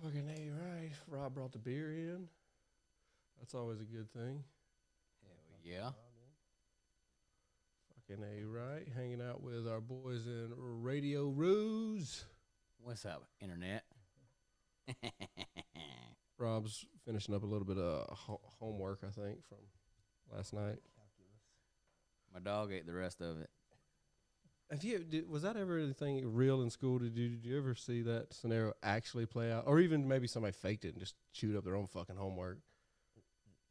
Fucking A, right. Rob brought the beer in. That's always a good thing. Hell yeah. Fucking A, right. Hanging out with our boys in Radio Ruse. What's up, internet? Rob's finishing up a little bit of homework, I think, from last night. My dog ate the rest of it. Was that ever anything real in school? Did you ever see that scenario actually play out? Or even maybe somebody faked it and just chewed up their own fucking homework?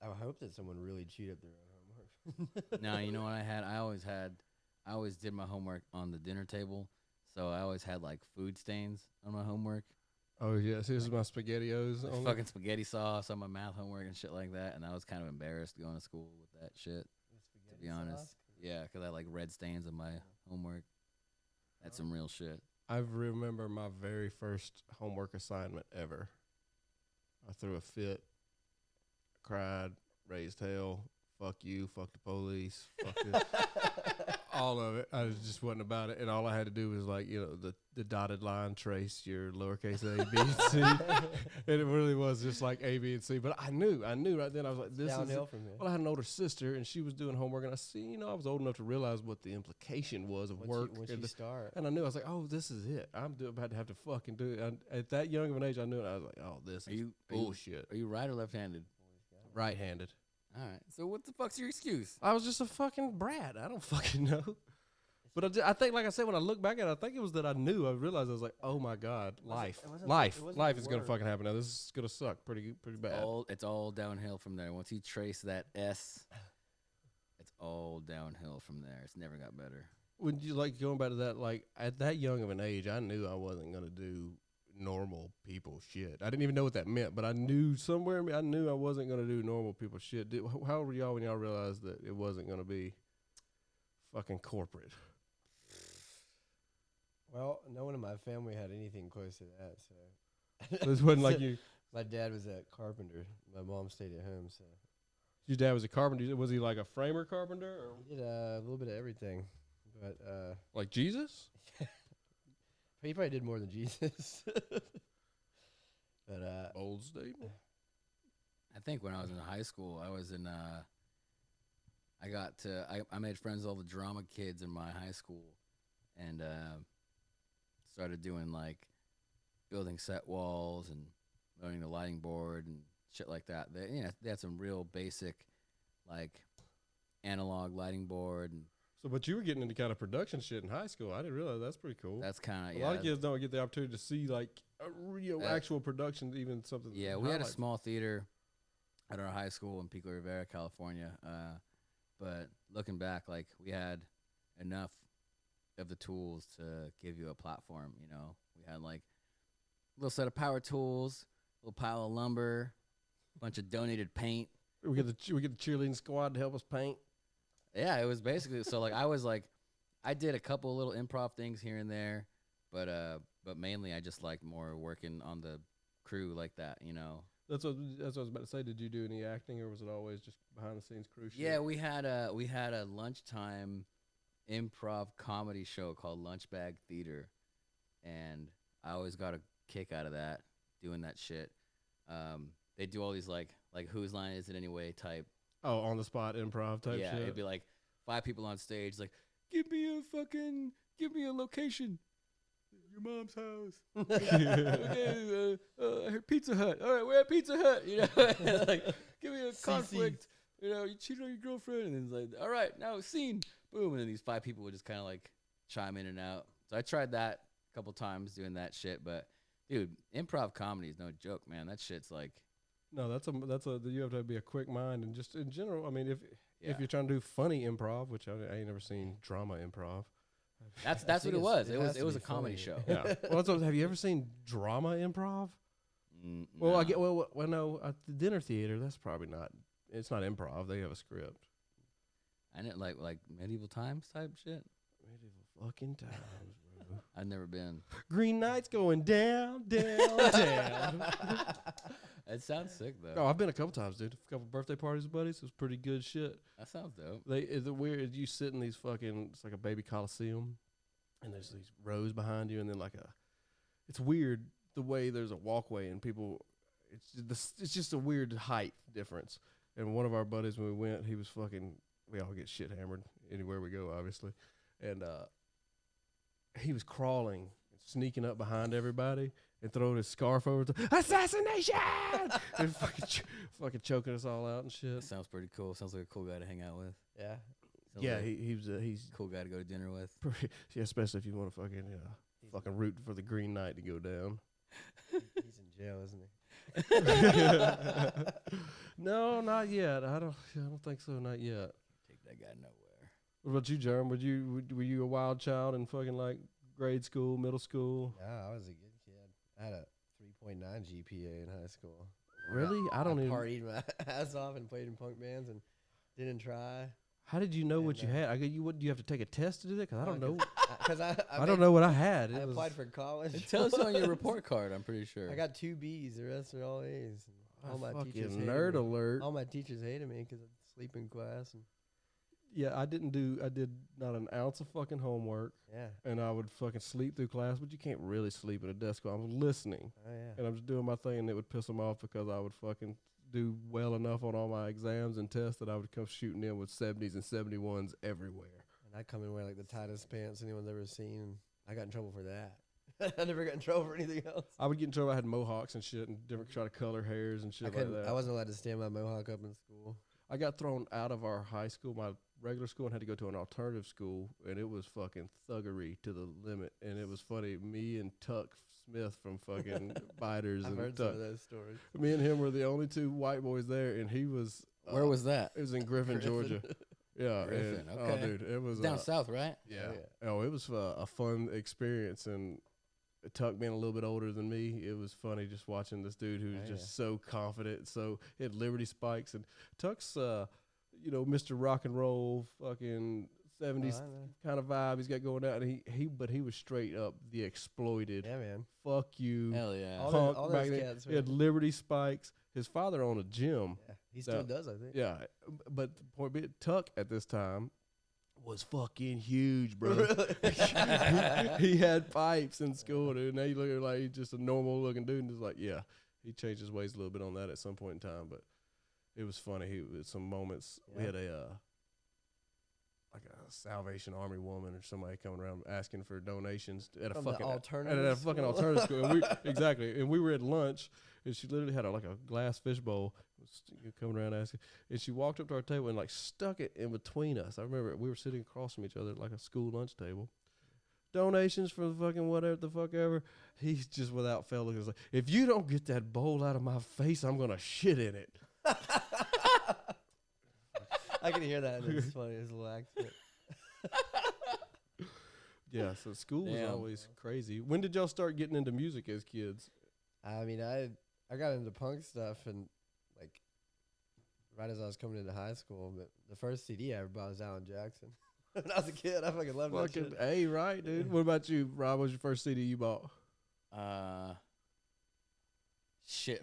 I hope that someone really chewed up their own homework. No, you know what I had? I always did my homework on the dinner table. So I always had like food stains on my homework. Oh, yes. Here's my SpaghettiOs. Like fucking spaghetti sauce on my math homework and shit like that. And I was kind of embarrassed going to school with that shit, to be honest. Sauce? Yeah, because I had like red stains on my homework. That's some real shit. I remember my very first homework assignment ever. I threw a fit, cried, raised hell, fuck you, fuck the police, fuck this. All of it. I just wasn't about it. And all I had to do was the dotted line trace your lowercase a, b, and c. And it really was just like A, B, and C. But I knew right then. I was like, this is downhill from here. Well, I had an older sister, and she was doing homework, and I was old enough to realize what the implication was of work. Once you start. And I knew, I was like, oh, this is it. I'm about to have to fucking do it. And at that young of an age, I knew it. I was like, oh, this is bullshit. Are you right or left-handed? Right-handed. All right. So what the fuck's your excuse? I was just a fucking brat. I don't fucking know. But I think, like I said, when I look back at it, I think it was that I knew. I realized I was like, oh my God, life is gonna fucking happen now. This is gonna suck pretty bad. It's all downhill from there. Once you trace that S, it's all downhill from there. It's never got better. When you going back to that, like at that young of an age, I knew I wasn't gonna do normal people shit. I didn't even know what that meant, but I knew somewhere I knew I wasn't gonna do normal people shit. How old were y'all when y'all realized that it wasn't gonna be fucking corporate? Well, no one in my family had anything close to that, so. This wasn't like you. My dad was a carpenter. My mom stayed at home, so. Your dad was a carpenter. Was he like a framer carpenter? Or? He did a little bit of everything, but like Jesus? he probably did more than Jesus. But Bold statement. I think when I was in high school, I was in. I made friends with all the drama kids in my high school, and started doing like building set walls and learning the lighting board and shit like that. They had some real basic like analog lighting board. And so, but you were getting into kind of production shit in high school. I didn't realize that's pretty cool. That's kind of a lot of kids don't get the opportunity to see like a real actual production, even something. Yeah, we had a small theater at our high school in Pico Rivera, California. But looking back, like we had enough of the tools to give you a platform. You know, we had like a little set of power tools, a little pile of lumber, a bunch of donated paint. We get the cheerleading squad to help us paint. Yeah, it was basically so. Like I did a couple of little improv things here and there, but mainly I just liked more working on the crew like that. You know. That's what I was about to say. Did you do any acting, or was it always just behind the scenes crew shit? Yeah, we had a lunchtime improv comedy show called Lunch Bag Theater, and I always got a kick out of that, doing that shit. They do all these like whose line is it anyway type. Oh, on the spot improv type shit. Yeah, it'd be like 5 people on stage, like give me a location. Your mom's house. Okay, Pizza Hut. All right, we're at Pizza Hut. You know, like give me a conflict. You know, you cheated on your girlfriend, and then it's like, all right, now scene, boom, and then these 5 people would just kind of like chime in and out. So I tried that a couple times doing that shit, but dude, improv comedy is no joke, man. That shit's like. No, you have to be a quick mind, and just in general, I mean, if you're trying to do funny improv, which I ain't never seen drama improv. That's what it was. It was a comedy show. Yeah. Well, have you ever seen drama improv? Well, no. No, at the dinner theater, that's probably not. It's not improv. They have a script. I didn't like medieval times type shit. Medieval fucking times, bro. I've never been. Green Knight's going down, down, down. It sounds sick though. Oh, I've been a couple times, dude. A couple birthday parties with buddies. It was pretty good shit. That sounds dope. Is it weird? You sit in these fucking. It's like a baby coliseum, and there's these rows behind you, and then it's weird the way there's a walkway and people, it's just a weird height difference. And one of our buddies, when we went, he was fucking. We all get shit hammered anywhere we go, obviously, and he was crawling, sneaking up behind everybody, and throwing his scarf over to assassination, and fucking choking us all out and shit. That sounds pretty cool. Sounds like a cool guy to hang out with. Yeah. Sounds Yeah, like he's a cool guy to go to dinner with. yeah, especially if you want to fucking root for the Green Knight to go down. He's in jail, isn't he? No, not yet. I don't think so. Not yet. Take that guy nowhere. What about you, Jerem? Were you a wild child in fucking like grade school, middle school? Yeah, I was a good kid. I had a 3.9 GPA in high school. Really? I partied my ass off and played in punk bands and didn't try. How did you know what you had? Do you have to take a test to do that? Because I don't know. Because I don't know what I had. I applied for college. It tells you on your report card, I'm pretty sure. I got 2 B's. The rest are all A's. All my teachers hated nerd me. alert. All my teachers hated me because I'd sleep in class. And Yeah, I did not an ounce of fucking homework. yeah. And I would fucking sleep through class, but you can't really sleep at a desk. I was listening. Oh, yeah. And I'm just doing my thing, and it would piss them off because I would fucking do well enough on all my exams and tests that I would come shooting in with 70s and 71s everywhere. And I'd come in wearing like the tightest pants anyone's ever seen. And I got in trouble for that. I never got in trouble for anything else. I would get in trouble. I had mohawks and shit and different try to color hairs and shit like that. I wasn't allowed to stand my mohawk up in school. I got thrown out of our high school, my regular school, and had to go to an alternative school, and it was fucking thuggery to the limit. And it was funny. Me and Tuck Smith from fucking Biters I've and heard Tuck. some of those stories. Me and him were the only 2 white boys there, and he was. Where was that? It was in Griffin, Georgia. Yeah, Griffin, and, okay. Oh, dude, it was Down south, right? Yeah. Oh, Oh, it was a fun experience, and Tuck being a little bit older than me, it was funny just watching this dude who was just so confident. So he had Liberty Spikes, and Tuck's, Mr. Rock and Roll, fucking 70s kind of vibe he's got going out, and but he was straight up the exploited. Yeah, man. Fuck you. Hell yeah. Punk all back those then. cats, He had man. Liberty Spikes. His father owned a gym. Yeah, he still does, I think. Yeah, but the point being, Tuck at this time was fucking huge, bro. he had pipes in school, dude. Now you look at like he's just a normal looking dude, and it's like, yeah, he changed his ways a little bit on that at some point in time, but it was funny. He with some moments we had a Salvation Army woman or somebody coming around asking for donations at a fucking alternative school. And exactly, and we were at lunch, and she literally had a glass fishbowl coming around asking, and she walked up to our table and like stuck it in between us. I remember we were sitting across from each other at like a school lunch table. Donations for the fucking whatever the fuck ever. He's just without fail looking like, if you don't get that bowl out of my face, I'm gonna shit in it. I can hear that, and it's funny. It's a little accent. Yeah, so school was always crazy. When did y'all start getting into music as kids? I mean, I got into punk stuff, and like right as I was coming into high school. But the first CD I ever bought was Alan Jackson. When I was a kid, I fucking loved that shit. A, right, dude. What about you, Rob? What was your first CD you bought?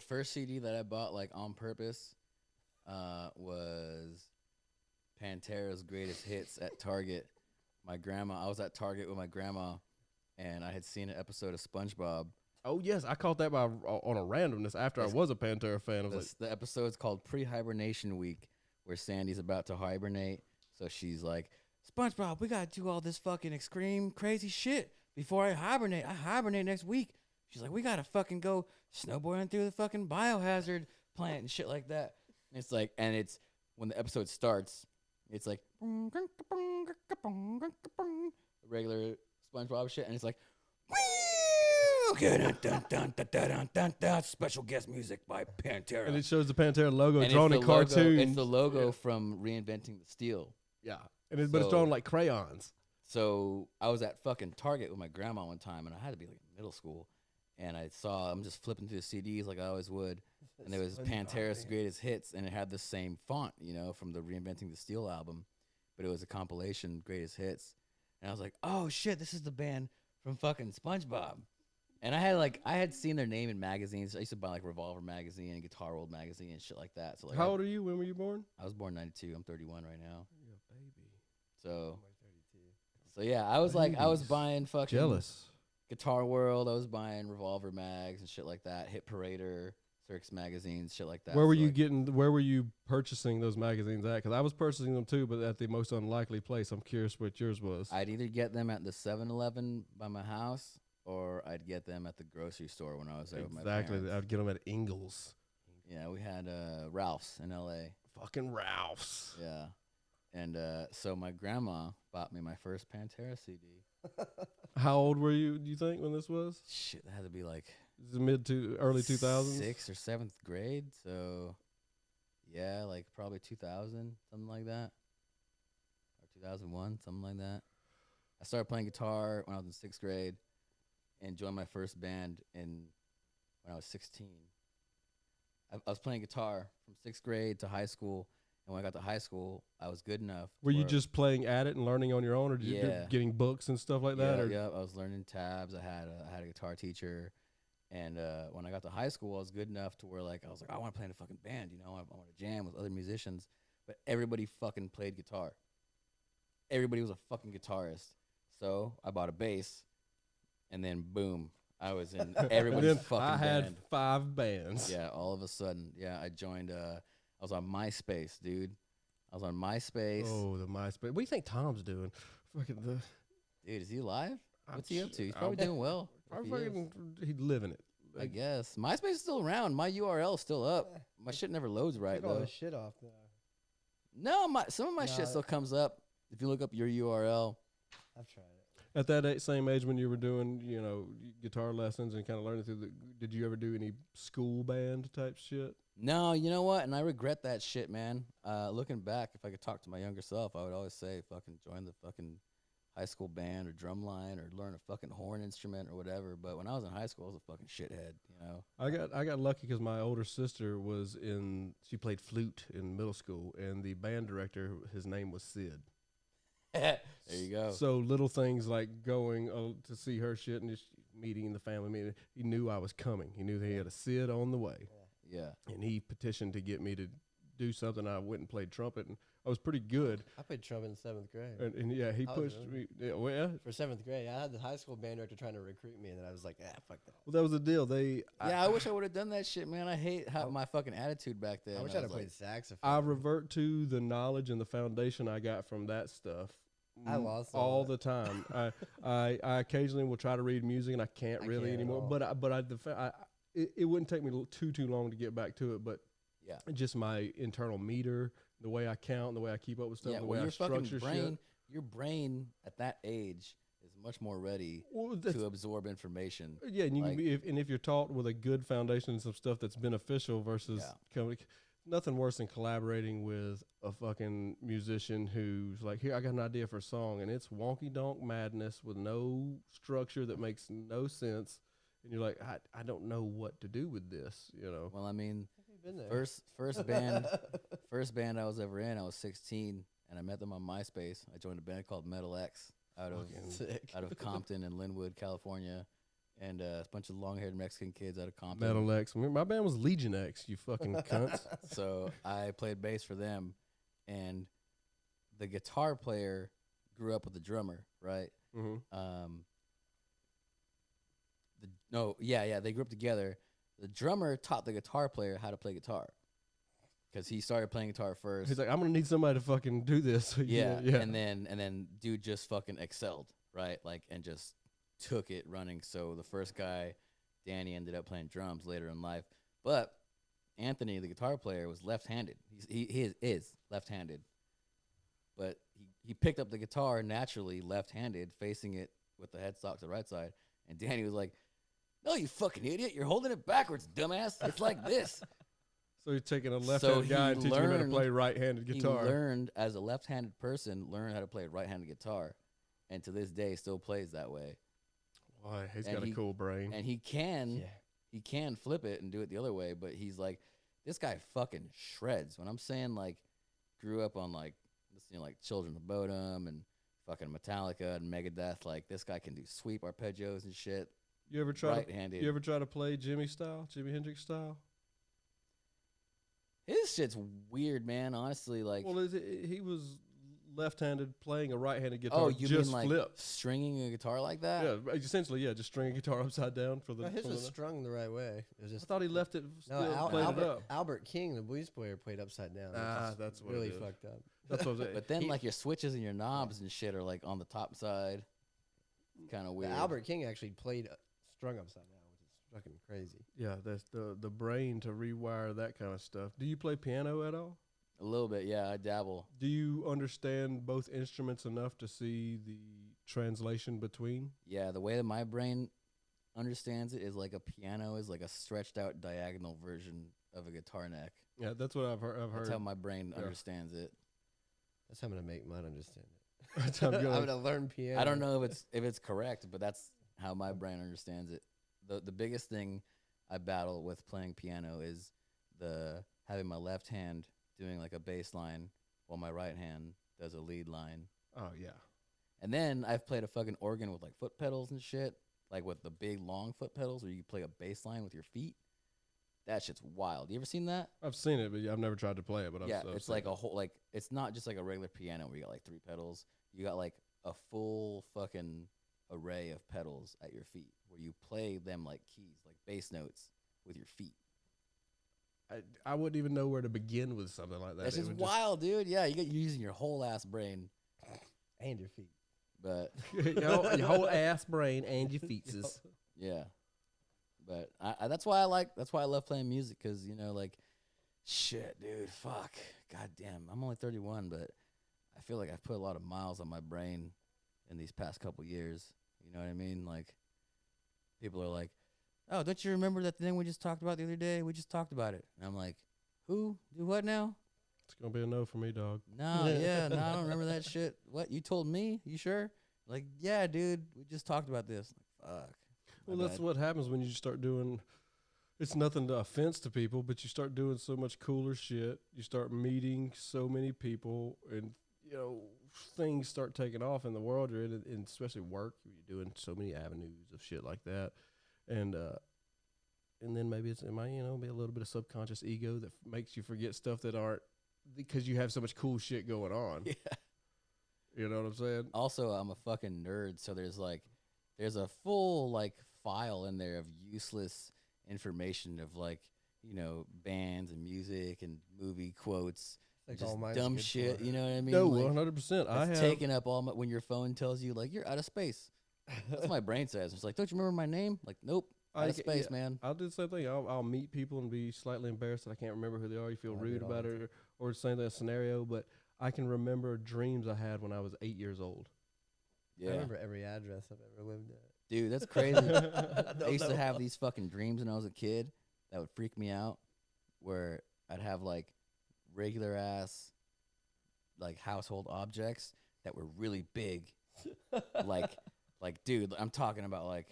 First CD that I bought like on purpose was Pantera's Greatest Hits at Target. I was at Target with my grandma, and I had seen an episode of SpongeBob. Oh yes, I caught that on a randomness after I was a Pantera fan. The episode's called Pre-Hibernation Week, where Sandy's about to hibernate. So she's like, SpongeBob, we gotta do all this fucking extreme crazy shit before I hibernate. I hibernate next week. She's like, we gotta fucking go snowboarding through the fucking biohazard plant and shit like that. And it's like, when the episode starts, it's like regular SpongeBob shit, and it's like special guest music by Pantera, and it shows the Pantera logo and drawn in cartoon. It's the logo from Reinventing the Steel. Yeah, but it's drawn like crayons. So I was at fucking Target with my grandma one time, and I had to be like in middle school, and I'm just flipping through the CDs like I always would. And there was Pantera's Greatest Hits, and it had the same font, from the Reinventing the Steel album, but it was a compilation, Greatest Hits. And I was like, oh shit, this is the band from fucking SpongeBob. And I had seen their name in magazines. I used to buy like Revolver magazine and Guitar World magazine and shit like that. So like, how old are you? When were you born? I was born 92. I'm 31 right now. You're a baby. So yeah, I was like, I was buying fucking jealous Guitar World, I was buying Revolver mags and shit like that. Hit Parader, Circus magazines, shit like that. Where were So, you like, getting? Where were you purchasing those magazines at? Because I was purchasing them too, but at the most unlikely place. I'm curious what yours was. I'd either get them at the 7-Eleven by my house, or I'd get them at the grocery store when I was there with my Exactly. parents. I'd get them at Ingles. Yeah, we had Ralph's in L.A. Fucking Ralph's. Yeah. And so my grandma bought me my first Pantera CD. How old were you? Do you think when this was? Shit, that had to be like This is early 2000s. 6th or 7th grade. So, yeah, like probably 2000, something like that, or 2001, something like that. I started playing guitar when I was in 6th grade, and joined my first band when I was 16. I was playing guitar from 6th grade to high school. And when I got to high school, I was good enough. Were you just playing at it and learning on your own, or did you Yeah. getting books and stuff like that? Yeah, Or yeah, I was learning tabs. I had a guitar teacher, and when I got to high school, I was good enough to where like I was like, I want to play in a fucking band, you know, I want to jam with other musicians. But everybody fucking played guitar. Everybody was a fucking guitarist. So I bought a bass, and then boom, I was in everybody's And then fucking I had band. 5 bands. Yeah, all of a sudden, yeah, I joined. I was on MySpace, dude. I was on MySpace. Oh, the MySpace. What do you think Tom's doing? Fucking the. Dude, is he alive? I'm What's he up sh- to? He's I'm- probably doing well. I'm if he is. fucking. He's living it. I guess MySpace is still around. My URL is still up. My shit never loads right Take all though. this shit off now. No, some of my No, shit still comes up. If you look up your URL, I've tried it. At that same age when you were doing, guitar lessons and kind of learning did you ever do any school band type shit? no, you know what? And I regret that shit, man. Looking back, if I could talk to my younger self, I would always say, fucking join the fucking high school band or drum line or learn a fucking horn instrument or whatever. But when I was in high school, I was a fucking shithead, you know. I got lucky because my older sister she played flute in middle school, and the band director, his name was Sid. There you go. So little things like going to see her shit and just meeting the family meeting, he knew I was coming. He knew he had a Sid on the way. Yeah. And he petitioned to get me to do something. I went and played trumpet, and I was pretty good. I played trumpet in 7th grade. And yeah, he I was pushed really- me. Yeah, well, yeah. For 7th grade, I had the high school band director trying to recruit me, and then I was like, fuck that. Well, that was the deal. I wish I would have done that shit, man. I hate how my fucking attitude back then. I wish I I'd have was like, played saxophone. I revert to the knowledge and the foundation I got from that stuff. I lost all all the time. I occasionally will try to read music, and I can't I really can't at anymore. all. It wouldn't take me too long to get back to it. But yeah. just my internal meter, the way I count, the way I keep up with stuff, Yeah, the well, way I your fucking structure brain, shit. your brain at that age is much more ready Well, that's- to absorb information. yeah, and you like- can be, if you're taught with a good foundation and some stuff that's beneficial versus nothing worse than collaborating with a fucking musician who's like, here, I got an idea for a song, and it's wonky donk madness with no structure that makes no sense, and you're like, I don't know what to do with this, you know. Well, I mean, Been there. first band I was ever in, I was 16, and I met them on MySpace. I joined a band called Metal X out of Sick. Compton and Linwood, California, and a bunch of long-haired Mexican kids out of Compton. Metal X. My band was Legion X, you fucking cunts. So I played bass for them, and the guitar player grew up with the drummer, right? Mm-hmm. They grew up together. The drummer taught the guitar player how to play guitar because he started playing guitar first. He's like, I'm gonna need somebody to fucking do this. yeah, yeah. and then dude just fucking excelled, right? Like, and just took it running. So the first guy, Danny, ended up playing drums later in life, but Anthony, the guitar player, was left-handed. He is left-handed, but he picked up the guitar naturally left-handed, facing it with the headstock to the right side. And Danny was like, "No, you fucking idiot! You're holding it backwards, dumbass. It's like this." So you're taking a So left-handed he guy and teaching him how to learned- play right-handed guitar. He learned as a left-handed person, learned how to play right-handed guitar, and to this day still plays that way. Why? He's And got a cool brain. And he can Yeah. he can flip it and do it the other way, but he's like, this guy fucking shreds. When I'm saying, like, grew up on, like, listening to, like, Children of Bodom and fucking Metallica and Megadeth, like, this guy can do sweep arpeggios and shit. You ever try Right-handed. You ever try to play Jimi Hendrix style? His shit's weird, man. Honestly, like, Well, he was left-handed playing a right-handed guitar. Oh, you just mean like flip. stringing a guitar like that? Yeah, essentially, yeah, just string a guitar upside down for the. No, his for was the strung the right way. It was I just thought he left it. no. Still played it up. Albert King, the blues player, played upside down. which is That's what really it is. fucked up. That's what I was saying. But then like your switches and your knobs and shit are like on the top side. Kind of But weird. Albert King actually played strung upside down, which is fucking crazy. Yeah, that's the brain to rewire that kind of stuff. Do you play piano at all? A little bit, yeah. I dabble. Do you understand both instruments enough to see the translation between? Yeah, the way that my brain understands it is like a piano is like a stretched out diagonal version of a guitar neck. Yeah, that's what I've heard. That's how my brain understands it. That's how I'm gonna make mine understand it. That's how I'm I'm going. gonna learn piano. I don't know if it's correct, but that's how my brain understands it. The biggest thing I battle with playing piano is the having my left hand doing like a bass line while my right hand does a lead line. Oh yeah. And then I've played a fucking organ with like foot pedals and shit, like with the big long foot pedals where you can play a bass line with your feet. That shit's wild. You ever seen that? I've seen it, but I've never tried to play it. But Yeah, I've it's seen like it. a whole, like, it's not just like a regular piano where you got like 3 pedals. You got like a full fucking array of pedals at your feet where you play them like keys, like bass notes with your feet. I wouldn't even know where to begin with something like that. That's It just would wild, dude. Yeah, you're using your whole ass brain. And your feet. But your whole ass brain and your feetses. yeah, but that's why I love playing music, because you know, like, shit, dude, fuck, goddamn, I'm only 31, but I feel like I've put a lot of miles on my brain in these past couple years. You know what I mean? Like, people are like, "Oh, don't you remember that thing we just talked about the other day? We just talked about it." And I'm like, "Who? Do what now?" It's gonna be a no for me, dog. No, yeah, no, I don't remember that shit. What, you told me? You sure? Like, yeah, dude, we just talked about this. Like, fuck. Well, My that's bad. what happens when you start doing. It's nothing to offense to people, but you start doing so much cooler shit. You start meeting so many people, and you know things start taking off in the world you're in, and especially work. You're doing so many avenues of shit like that, and then maybe it might be a little bit of subconscious ego that makes you forget stuff that aren't because you have so much cool shit going on. Yeah. You know what I'm saying? Also, I'm a fucking nerd, so there's a full like file in there of useless information of like, you know, bands and music and movie quotes, Like just all mine's dumb good shit. for. You know what I mean? No, Like, 100%. I it's have taking up all my, when your phone tells you like you're out of space. That's what my brain says. It's like, don't you remember my name? Like, nope, out of space, man. I'll do the same thing. I'll meet people and be slightly embarrassed that I can't remember who they are. You feel I rude do it all about the it, or the same thing, a scenario. But I can remember dreams I had when I was 8 years old. I Yeah, remember every address I've ever lived at. dude, that's crazy. I used to know. have these fucking dreams when I was a kid that would freak me out, where I'd have like regular ass like household objects that were really big, like dude, I'm talking about like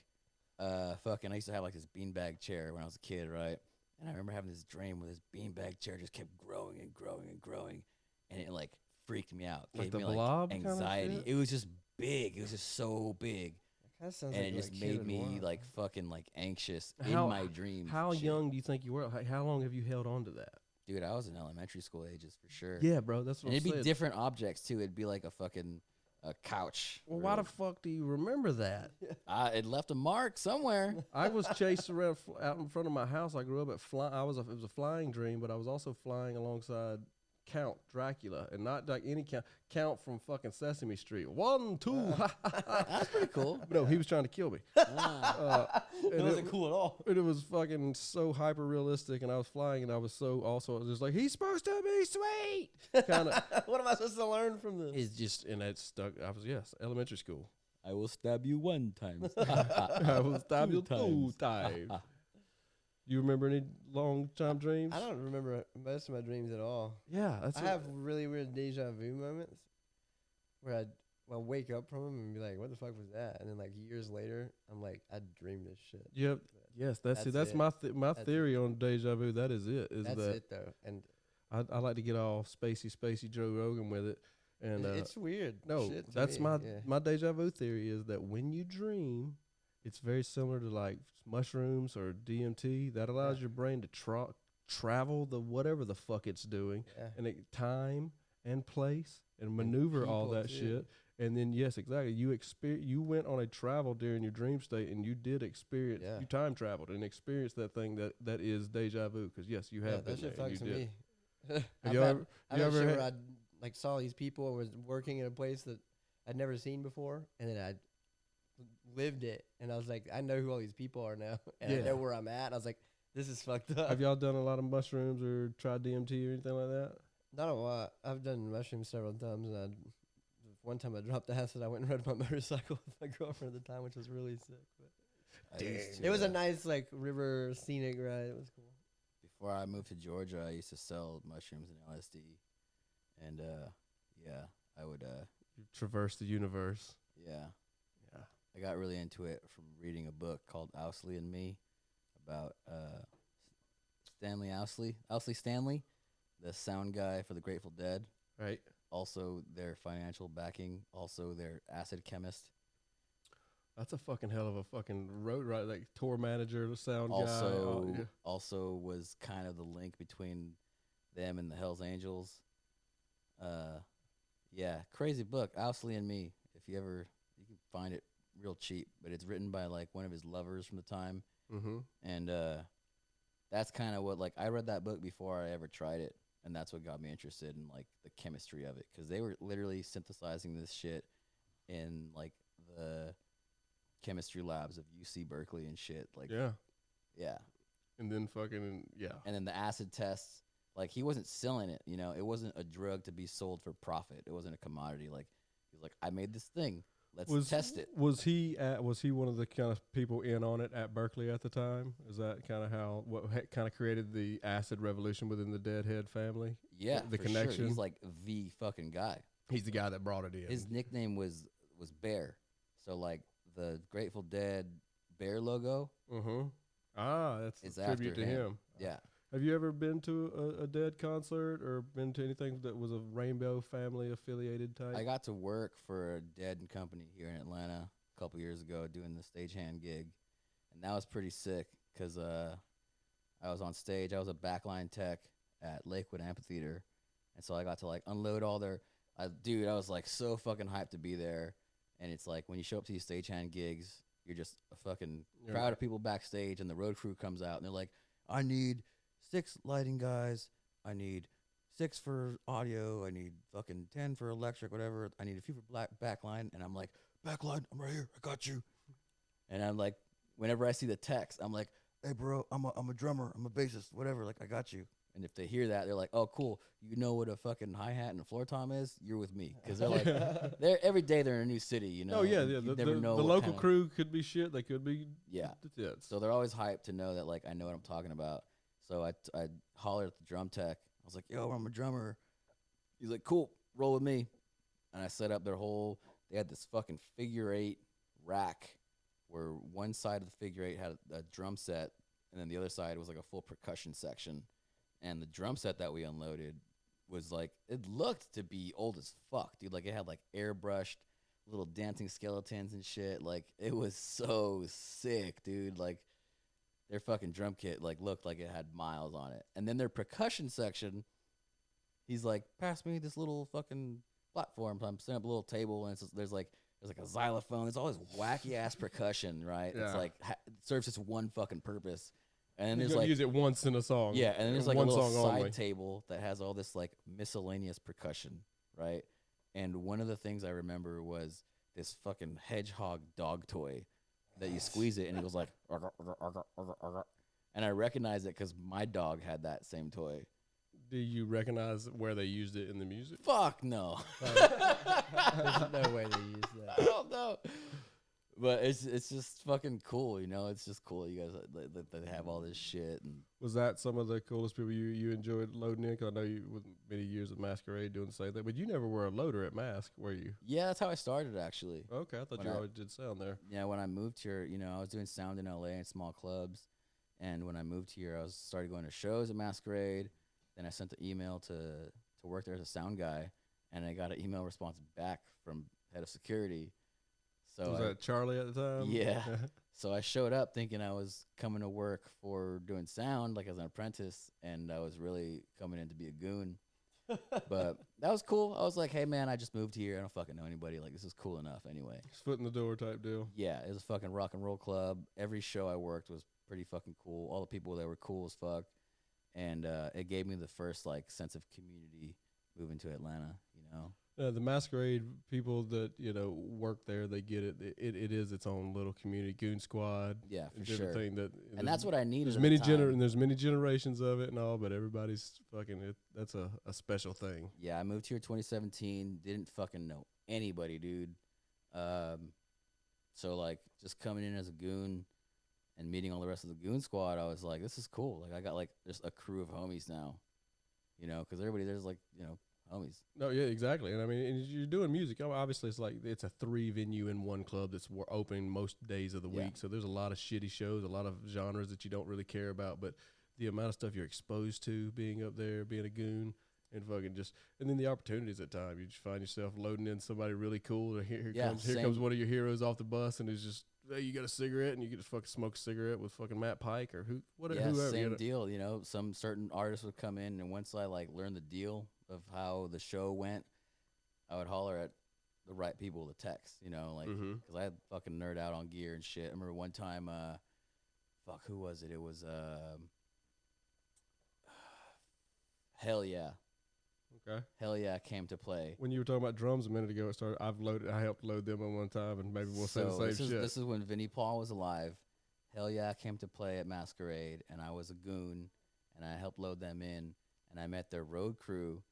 fucking I used to have like this beanbag chair when I was a kid, right? And I remember having this dream where this beanbag chair just kept growing and growing and growing, and it like freaked me out, Like gave the me like blob kinda anxiety. shit? It was just big. It was just so big. That sounds And like it what just a kid made would me want. like fucking like anxious How- in my dreams. How and shit. young do you think you were? How long have you held on to that? Dude, I was in elementary school ages for sure. Yeah, bro, that's what And I'm it'd be saying. different objects too. It'd be like a fucking couch. Well, or why the fuck do you remember that? it left a mark somewhere. I was chased around out in front of my house. I grew up at fly. It was a flying dream, but I was also flying alongside Count Dracula, and not like any Count from fucking Sesame Street. 1, 2. That's pretty cool. No, he was trying to kill me. Ah. And wasn't cool at all. And it was fucking so hyper realistic, and I was flying, and I was so also just like, he's supposed to be sweet. Kind of. What am I supposed to learn from this? It's just, and that stuck. I was elementary school. I will stab you 1 time. I will stab you 2 times. times. You remember any long time dreams? I don't remember most of my dreams at all. Yeah, that's. I have really weird deja vu moments where I'll wake up from them and be like, "What the fuck was that?" And then like years later, I'm like, "I dreamed this shit." Yep. Yes, that's it. That's it. my That's theory on deja vu. That is it. Is That's that it though, and I like to get all spacey Joe Rogan with it, and it's weird. no, shit to that's me, my yeah. my deja vu theory is that when you dream, it's very similar to like mushrooms or DMT. That allows Yeah. your brain to travel the whatever the fuck it's doing, Yeah. and time and place and maneuver all people, that too. shit. And then, yes, exactly. You went on a travel during your dream state, and you did experience. Yeah. You time traveled and experienced that thing that is deja vu. Because yes, you have been that shit there. And fucks you did. me. Have you ever? I've You had ever? shit where I like saw these people and was working in a place that I'd never seen before, and then I lived it, and I was like, I know who all these people are now, and I Yeah. know where I'm at. And I was like, this is fucked up. Have y'all done a lot of mushrooms or tried DMT or anything like that? Not a lot. I've done mushrooms several times, and one time I dropped acid. I went and rode my motorcycle with my girlfriend at the time, which was really sick. But it was a nice like river scenic ride. It was cool. Before I moved to Georgia, I used to sell mushrooms and LSD, and yeah, I would You traverse the universe. yeah. Yeah. I got really into it from reading a book called Owsley and Me about Owsley Stanley, the sound guy for the Grateful Dead, Right. also their financial backing, also their acid chemist, That's a fucking hell of a fucking road ride, like tour manager, the sound guy. also Yeah. also was kind of the link between them and the Hells Angels. Yeah, crazy book, Owsley and Me. If you can find it real cheap, but it's written by like one of his lovers from the time. Mm-hmm. And that's kind of what, like, I read that book before I ever tried it, and that's what got me interested in like the chemistry of it, because they were literally synthesizing this shit in like the chemistry labs of UC Berkeley and shit. Like, Yeah. yeah. And then fucking yeah. And then the acid tests, like, he wasn't selling it, you know, it wasn't a drug to be sold for profit. It wasn't a commodity. Like, he's like, I made this thing. Let's test it. Was he one of the kind of people in on it at Berkeley at the time? Is that kind of how kind of created the acid revolution within the Deadhead family? Yeah, the for connection. Sure. He's like the fucking guy. He's the guy that brought it in. His nickname was Bear. So like the Grateful Dead Bear logo. Mm-hmm. Ah, that's It's a tribute after to him. him. Yeah. Have you ever been to a Dead concert or been to anything that was a Rainbow family affiliated type? I got to work for a Dead and Company here in Atlanta a couple years ago doing the stagehand gig, and that was pretty sick because I was on stage. I was a backline tech at Lakewood Amphitheater, and so I got to like unload all their. Dude, I was like so fucking hyped to be there, and it's like when you show up to these stagehand gigs, you're just a fucking crowd of people backstage, and the road crew comes out, and they're like, "I need 6 lighting guys. I need 6 for audio. I need fucking 10 for electric, whatever. I need a few for backline." And I'm like, "Backline, I'm right here. I got you." And I'm like, whenever I see the text, I'm like, "Hey, bro, I'm a drummer. I'm a bassist, whatever. Like, I got you." And if they hear that, they're like, "Oh, cool. You know what a fucking hi-hat and a floor tom is? You're with me." Because they're like, every day they're in a new city, you know. Oh yeah, and yeah. you The never know what local kinda- crew could be shit. They could be Yeah. tits. So they're always hyped to know that like I know what I'm talking about. So I hollered at the drum tech. I was like, "Yo, I'm a drummer." He's like, "Cool, roll with me." And I set up they had this fucking figure 8 rack where one side of the figure 8 had a drum set, and then the other side was like a full percussion section. And the drum set that we unloaded was like, it looked to be old as fuck, dude. Like, it had like airbrushed little dancing skeletons and shit. Like, it was so sick, dude. Like, their fucking drum kit like looked like it had miles on it. And then their percussion section, he's like, "Pass me this little fucking platform." So I'm setting up a little table, and there's like a xylophone. There's all this wacky ass percussion, right? Yeah. It's like it serves just one fucking purpose. And then You're there's gonna like use it once in a song. yeah, and then there's like a one little song side only. table that has all this like miscellaneous percussion, right? And one of the things I remember was this fucking hedgehog dog toy that you squeeze it and it goes like, "Arr, arr, arr, arr, arr." And I recognize it because my dog had that same toy. Do you recognize where they used it in the music? Fuck no. There's no way they use I that. don't know. But it's just fucking cool, you know. It's just cool. You guys they have all this shit, and Was that some of the coolest people you enjoyed loading in? 'Cause I know you with many years of Masquerade doing the same thing, but you never were a loader at Mask, were you? yeah, that's how I started actually. Okay, I thought When you I- always did sound there. Yeah, when I moved here, you know, I was doing sound in LA in small clubs, and when I moved here, I started going to shows at Masquerade. Then I sent the email to work there as a sound guy, and I got an email response back from head of security. So Was that Charlie at the time? Yeah. So I showed up thinking I was coming to work for doing sound, like as an apprentice, and I was really coming in to be a goon. But that was cool. I was like, hey man, I just moved here. I don't fucking know anybody. Like, this is cool enough anyway. Just foot in the door type deal. Yeah, it was a fucking rock and roll club. Every show I worked was pretty fucking cool. All the people there were cool as fuck. And it gave me the first like sense of community moving to Atlanta, you know. The Masquerade people that work there, they get it. It is its own little community, goon squad. Yeah, for different sure. thing that, And that's what I needed. there's at many the time. there's many generations of it and all, but everybody's fucking it. That's a special thing. Yeah, I moved here 2017. Didn't fucking know anybody, dude. So like just coming in as a goon and meeting all the rest of the goon squad, I was like, this is cool. Like I got like just a crew of homies now, you know, because everybody there's like homies. No, yeah, exactly. And I mean, and you're doing music. Obviously, it's a 3-venue in one club that's open most days of the Yeah. week. So there's a lot of shitty shows, a lot of genres that you don't really care about. But the amount of stuff you're exposed to being up there, being a goon, and fucking and then the opportunities at times. You just find yourself loading in somebody really cool. Or here comes one of your heroes off the bus, and is just, hey, you got a cigarette, and you get to fucking smoke a cigarette with fucking Matt Pike or whoever. Same deal. You know, some certain artists would come in, and once I like learned the deal of how the show went, I would holler at the right people to text, you know, like, because I had fucking nerd out on gear and shit. I remember one time, who was it? It was, Hell Yeah. Okay. Hell Yeah came to play. When you were talking about drums a minute ago, I helped load them on one time, and maybe we'll say the same shit. This is when Vinnie Paul was alive. Hell Yeah came to play at Masquerade, and I was a goon, and I helped load them in, and I met their road crew,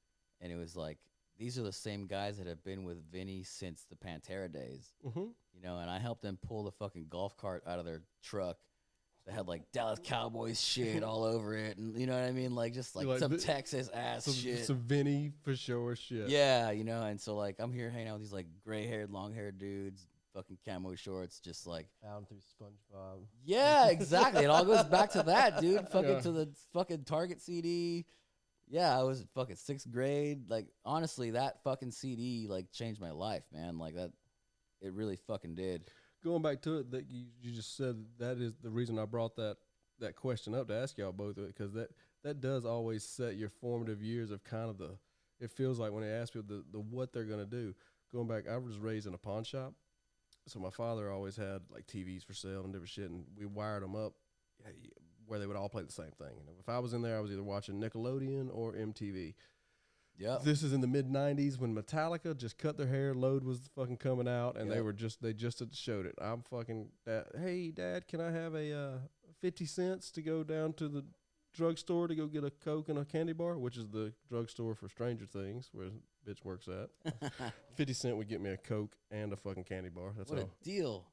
and it was like, these are the same guys that have been with Vinny since the Pantera days, you know, and I helped them pull the fucking golf cart out of their truck that had like Dallas Cowboys shit all over it, and you know what I mean, like just like some Texas ass shit, some Vinny for sure shit. Yeah, you know, and so like I'm here hanging out with these like gray-haired, long-haired dudes, fucking camo shorts, just like Found through SpongeBob. Yeah, exactly. It all goes back to that, dude. Fucking to the fucking Target CD. Yeah, I was fucking 6th grade. Like, honestly, that fucking CD, like, changed my life, man. Like, that, it really fucking did. Going back to it, that you just said that is the reason I brought that question up to ask y'all both of it, because that does always set your formative years of kind of it feels like when they ask people the what they're going to do. Going back, I was raised in a pawn shop. So my father always had, like, TVs for sale and different shit, and we wired them up where they would all play the same thing. And if I was in there, I was either watching Nickelodeon or MTV. Yeah. This is in the mid-90s when Metallica just cut their hair, Load was fucking coming out, and they just had showed it. I'm fucking, hey, Dad, can I have a 50 cents to go down to the drugstore to go get a Coke and a candy bar, which is the drugstore for Stranger Things, where bitch works at. 50 cent would get me a Coke and a fucking candy bar. That's what all. A deal.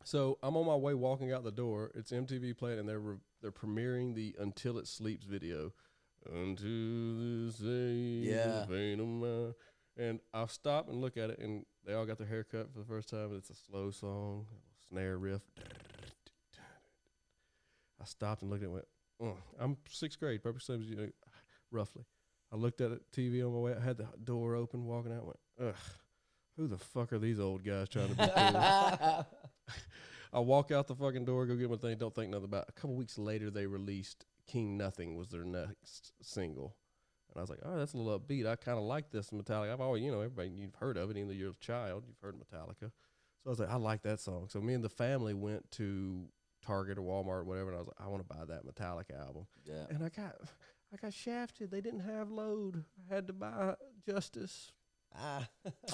So I'm on my way walking out the door. It's MTV playing, and they're premiering the Until It Sleeps video. Until this pain of mine. And I'll stop and look at it, and they all got their hair cut for the first time. It's a slow song, a snare riff. I stopped and looked at it and went, I'm 6th grade, perfect same as you, roughly. I looked at the TV on my way. I had the door open, walking out, and went, ugh, who the fuck are these old guys trying to be cool? I walk out the fucking door, go get my thing, don't think nothing about it. A couple weeks later, they released King Nothing was their next single. And I was like, oh, that's a little upbeat. I kind of like this Metallica. I've always, everybody, you've heard of it, even though you're a child, you've heard Metallica. So I was like, I like that song. So me and the family went to Target or Walmart or whatever, and I was like, I want to buy that Metallica album. Yeah. And I got shafted. They didn't have Load. I had to buy Justice.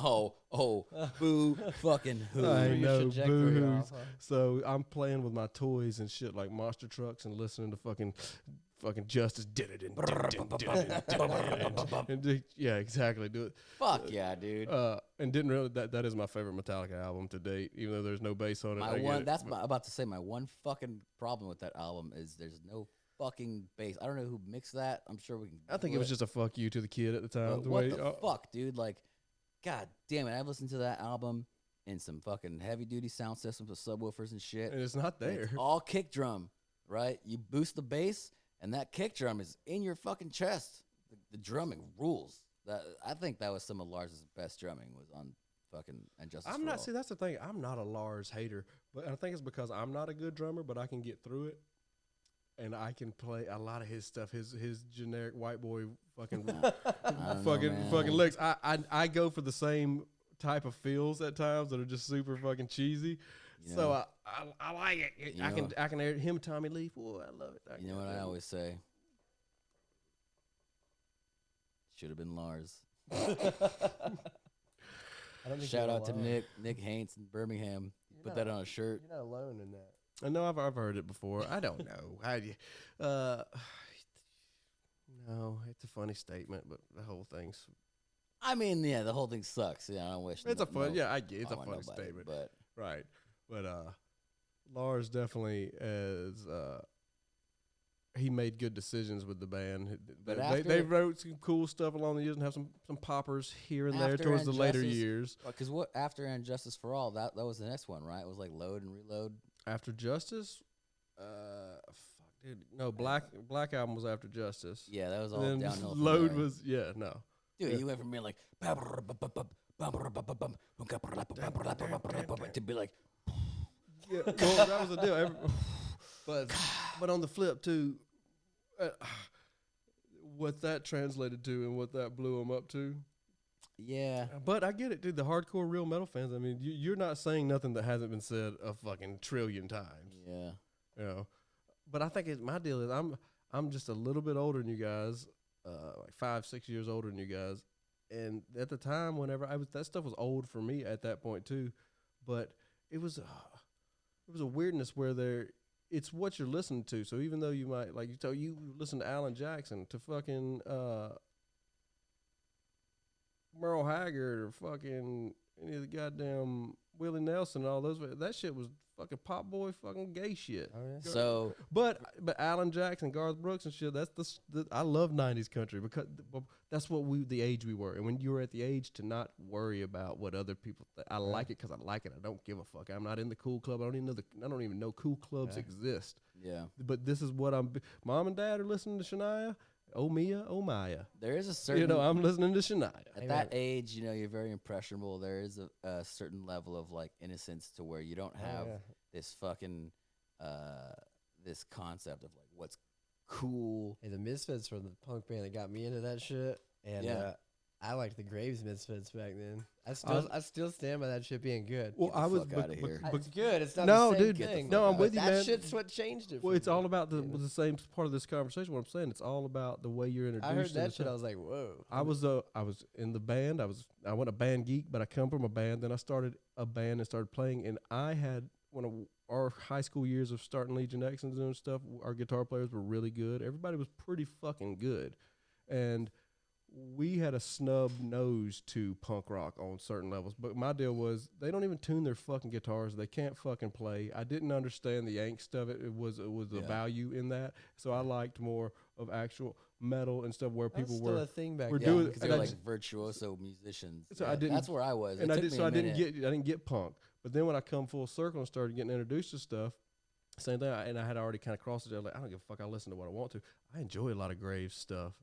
Boo, fucking who? I know, boo. Huh? So I'm playing with my toys and shit like monster trucks and listening to fucking Justice. Yeah, exactly. Do it. Fuck yeah, dude. And didn't really. That is my favorite Metallica album to date, even though there's no bass on it. About to say my one fucking problem with that album is there's no fucking bass. I don't know who mixed that. I'm sure we can. I think it was just a fuck you to the kid at the time. What the fuck, dude? Like, god damn it! I've listened to that album in some fucking heavy duty sound systems with subwoofers and shit. And it's not there. It's all kick drum, right? You boost the bass, and that kick drum is in your fucking chest. The drumming rules. I think that was some of Lars's best drumming was on fucking And Justice for All. See, that's the thing. I'm not a Lars hater, but I think it's because I'm not a good drummer, but I can get through it. and I can play a lot of his stuff. His generic white boy fucking fucking licks. I go for the same type of feels at times that are just super fucking cheesy. You So know, I like it. I can hear him, Tommy Lee. Boy, I love it. You know what I always say? Should have been Lars. I don't think Shout you're out to alone. Nick Haines in Birmingham. You're Put not- that on a shirt. You're not alone in that. I know I've heard it before. I don't know. No, it's a funny statement, but the whole thing's I mean, yeah, the whole thing sucks. Yeah, I don't wish. it's a fun. no- Yeah, I get it's I a want funny nobody, statement, but right? But Lars definitely as he made good decisions with the band. But they after- wrote some cool stuff along the years and have some poppers here and there After towards the later Injustice- years. because what after And Justice for All, that was the next one, right? It was like Load and Reload. After Justice, fuck, dude, no, Black Album was after Justice. Yeah, that was all And then downhill. from Load there. was no. Dude, yeah. you went from being like to be like, Yeah, well, that was the deal. But on the flip too, what that translated to and what that blew them up to. yeah, But I get it, dude. The hardcore real metal fans. I mean, you're not saying nothing that hasn't been said a fucking trillion times. yeah. You know. But I think my deal is I'm just a little bit older than you guys, like 5-6 years older than you guys. And at the time, whenever that stuff was old for me at that point too. But it was a weirdness where it's what you're listening to. So even though you might you listen to Alan Jackson, to fucking Merle Haggard or fucking any of the goddamn Willie Nelson and all those, that shit was fucking pop boy fucking gay shit. Oh yeah. So But Alan Jackson, Garth Brooks and shit, that's I love 90s country because that's what the age we were. And when you were at the age to not worry about what other people I like it because I like it. I don't give a fuck. I'm not in the cool club. I don't even know cool clubs exist. yeah, But this is what Mom and Dad are listening to Shania. Oh Mia, oh Maya. there is a certain. I'm listening to Shania. At that age, you're very impressionable. There is a certain level of like innocence to where you don't have this fucking this concept of like what's cool. Hey, the Misfits were the punk band that got me into that shit, and Yeah. I liked the Graves Misfits back then. I still stand by that shit being good. Well, I was fuck outta here. It's good. It's not No, the same dude. thing. No, I'm but with you, that man. shit's what changed it. Well, for it's me. all about the same part of this conversation. What I'm saying, it's all about the way you're introduced. I heard to that the shit. stuff. I was like, whoa. I was in the band. I went a band geek, but I come from a band. Then I started a band and started playing. And I had one of our high school years of starting Legion X and doing stuff. Our guitar players were really good. Everybody was pretty fucking good, and we had a snub nose to punk rock on certain levels. But my deal was they don't even tune their fucking guitars. They can't fucking play. I didn't understand the angst of it. It was the value in that. So I liked more of actual metal and stuff where That's people still were a thing back we're then. doing- because and they're I like just- virtuoso musicians. So Yeah, I didn't- that's where I was. and It I took did me so a I didn't minute. get punk. But then when I come full circle and started getting introduced to stuff, same thing. And I had already kind of crossed it. I was like, I don't give a fuck. I listen to what I want to. I enjoy a lot of Graves stuff.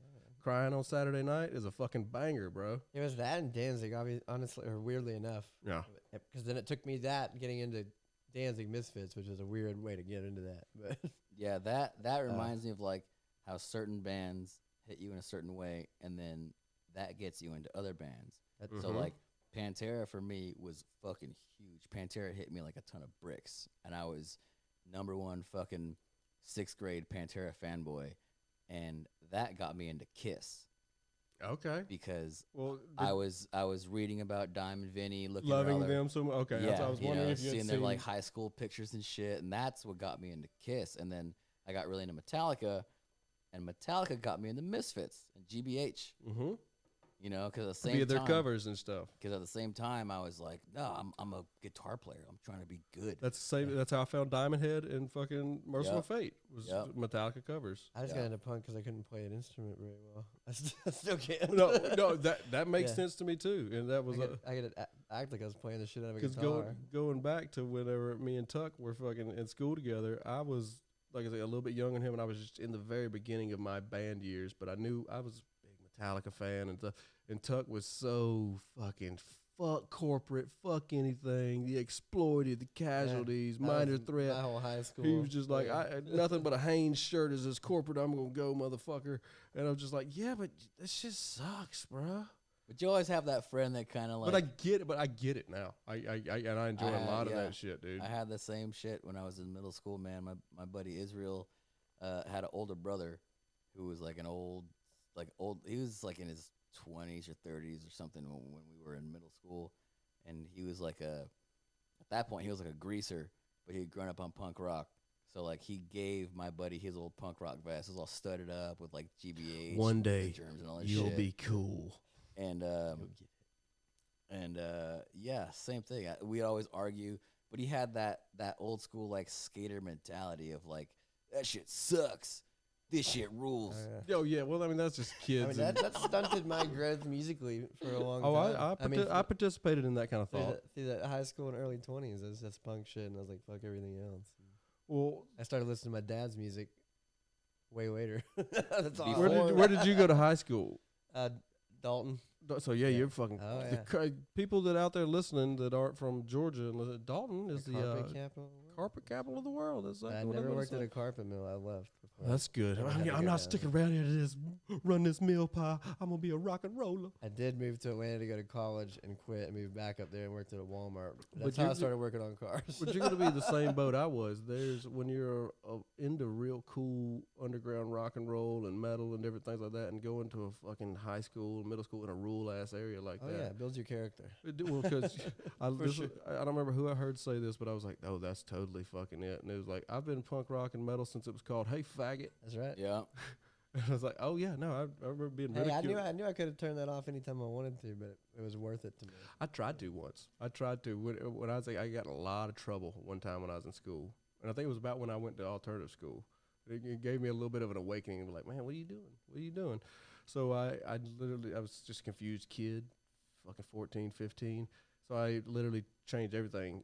Crying on Saturday Night is a fucking banger, bro. It was that and Danzig, honestly, or weirdly enough. Yeah. Because then it took me getting into Danzig Misfits, which is a weird way to get into that. But Yeah, that reminds me of like how certain bands hit you in a certain way, and then that gets you into other bands. So Mhm. like Pantera for me was fucking huge. Pantera hit me like a ton of bricks, and I was #1 fucking 6th grade Pantera fanboy, and that got me into Kiss Okay. because Well, I was reading about Diamond Vinny, looking at all loving their- them so much. Okay. Yeah, I was wondering if you had seeing their seen like high school pictures and shit, and that's what got me into Kiss. And then I got really into Metallica, and Metallica got me into Misfits and GBH. Mm-hmm. Because at the Via same their time, covers and stuff. because at the same time, I was like, no, I'm a guitar player. I'm trying to be good. That's the same. That's how I found Diamond Head and fucking Merciful Yep. Fate was Yep. Metallica covers. I just Yeah. got into punk because I couldn't play an instrument very well. I still can't. no, that makes Yeah. sense to me too. And that was I get to act like I was playing the shit out of a because guitar. going back to whenever me and Tuck were fucking in school together, I was like I say a little bit younger than him, and I was just in the very beginning of my band years. But I knew I was a big Metallica fan, and Tuck was so fucking fuck corporate, fuck anything, the exploited, the casualties, minor threat. My whole high school. He was just like, nothing but a Hanes shirt is this corporate. I'm gonna go, motherfucker. And I was just like, yeah, but this shit sucks, bro. But you always have that friend that kind of like. But I get it now. And I enjoy a lot of that shit, dude. I had the same shit when I was in middle school, man. My buddy Israel had an older brother who was like he was like in his 20s or 30s or something when we were in middle school, and he was like at that point he was like a greaser, but he had grown up on punk rock. So like he gave my buddy his old punk rock vest. It was all studded up with like GBH. One day germs and all that you'll shit. be cool. And yeah, same thing. We'd always argue, but he had that old school like skater mentality of like, that shit sucks. This shit rules. Oh yeah, well I mean that's just kids. I mean that stunted my growth musically for a long time. I participated in that kind of thought. Through that high school and early 20s, that's punk shit, and I was like, fuck everything else. Well, I started listening to my dad's music way later. That's all. Where did you go to high school? Dalton. So yeah, you're fucking. Oh, people that out there listening that aren't from Georgia, and Dalton is the carpet capital of the world. carpet capital of the world. That's I never worked at a carpet mill. I left. That's good. I'm not sticking around here to just run this mill pie. I'm gonna be a rock and roller. I did move to Atlanta to go to college and quit and moved back up there and worked at a Walmart. But That's how I started working on cars. But you're gonna be the same boat I was. There's when you're into real cool underground rock and roll and metal and different things like that, and going to a fucking high school, middle school in a rural ass area like that. Yeah, it builds your character. Well, because I Sure. don't remember who I heard say this, but I was like, oh, that's totally fucking it. And it was like, I've been punk rock and metal since it was called Hey Faggot. That's right. Yeah. And I was like, oh yeah, no, I remember being Hey, ridiculed. I knew I could have turned that off anytime I wanted to, but it was worth it to me. I tried to once. When I was like, I got in a lot of trouble one time when I was in school, and I think it was about when I went to alternative school. It gave me a little bit of an awakening. Like, man, what are you doing? What are you doing? So I was just a confused kid, fucking 14, 15. So I literally changed everything.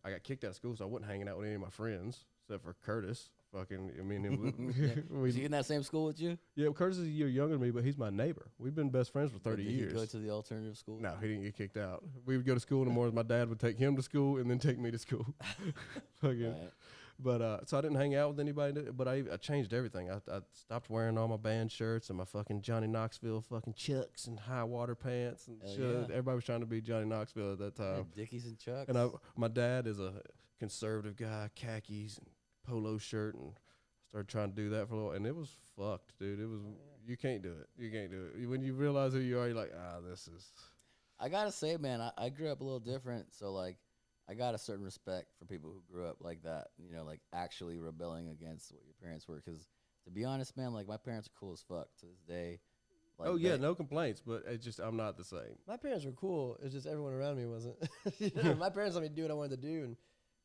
I got kicked out of school, so I wasn't hanging out with any of my friends except for Curtis. Fucking, I mean, Was he in that same school with you? Yeah, Curtis is a year younger than me, but he's my neighbor. We've been best friends for 30 Did years. He go to the alternative school? No, he didn't get kicked out. We would go to school in the morning. My dad would take him to school and then take me to school. Fucking. Right. But so I didn't hang out with anybody. But I changed everything. I stopped wearing all my band shirts and my fucking Johnny Knoxville fucking Chucks and high water pants and shit. Yeah. Everybody was trying to be Johnny Knoxville at that time. Yeah, Dickies and Chucks. And my dad is a conservative guy, khakis and polo shirt, and started trying to do that for a little, and it was fucked, dude. It was you can't do it. You can't do it. When you realize who you are, you're like, this is. I gotta say, man, I grew up a little different, so like, I got a certain respect for people who grew up like that. You know, like actually rebelling against what your parents were. Because to be honest, man, like my parents are cool as fuck to this day. Like, oh yeah, no complaints, but it's just I'm not the same. My parents were cool. It's just everyone around me wasn't. You know, my parents let me do what I wanted to do, and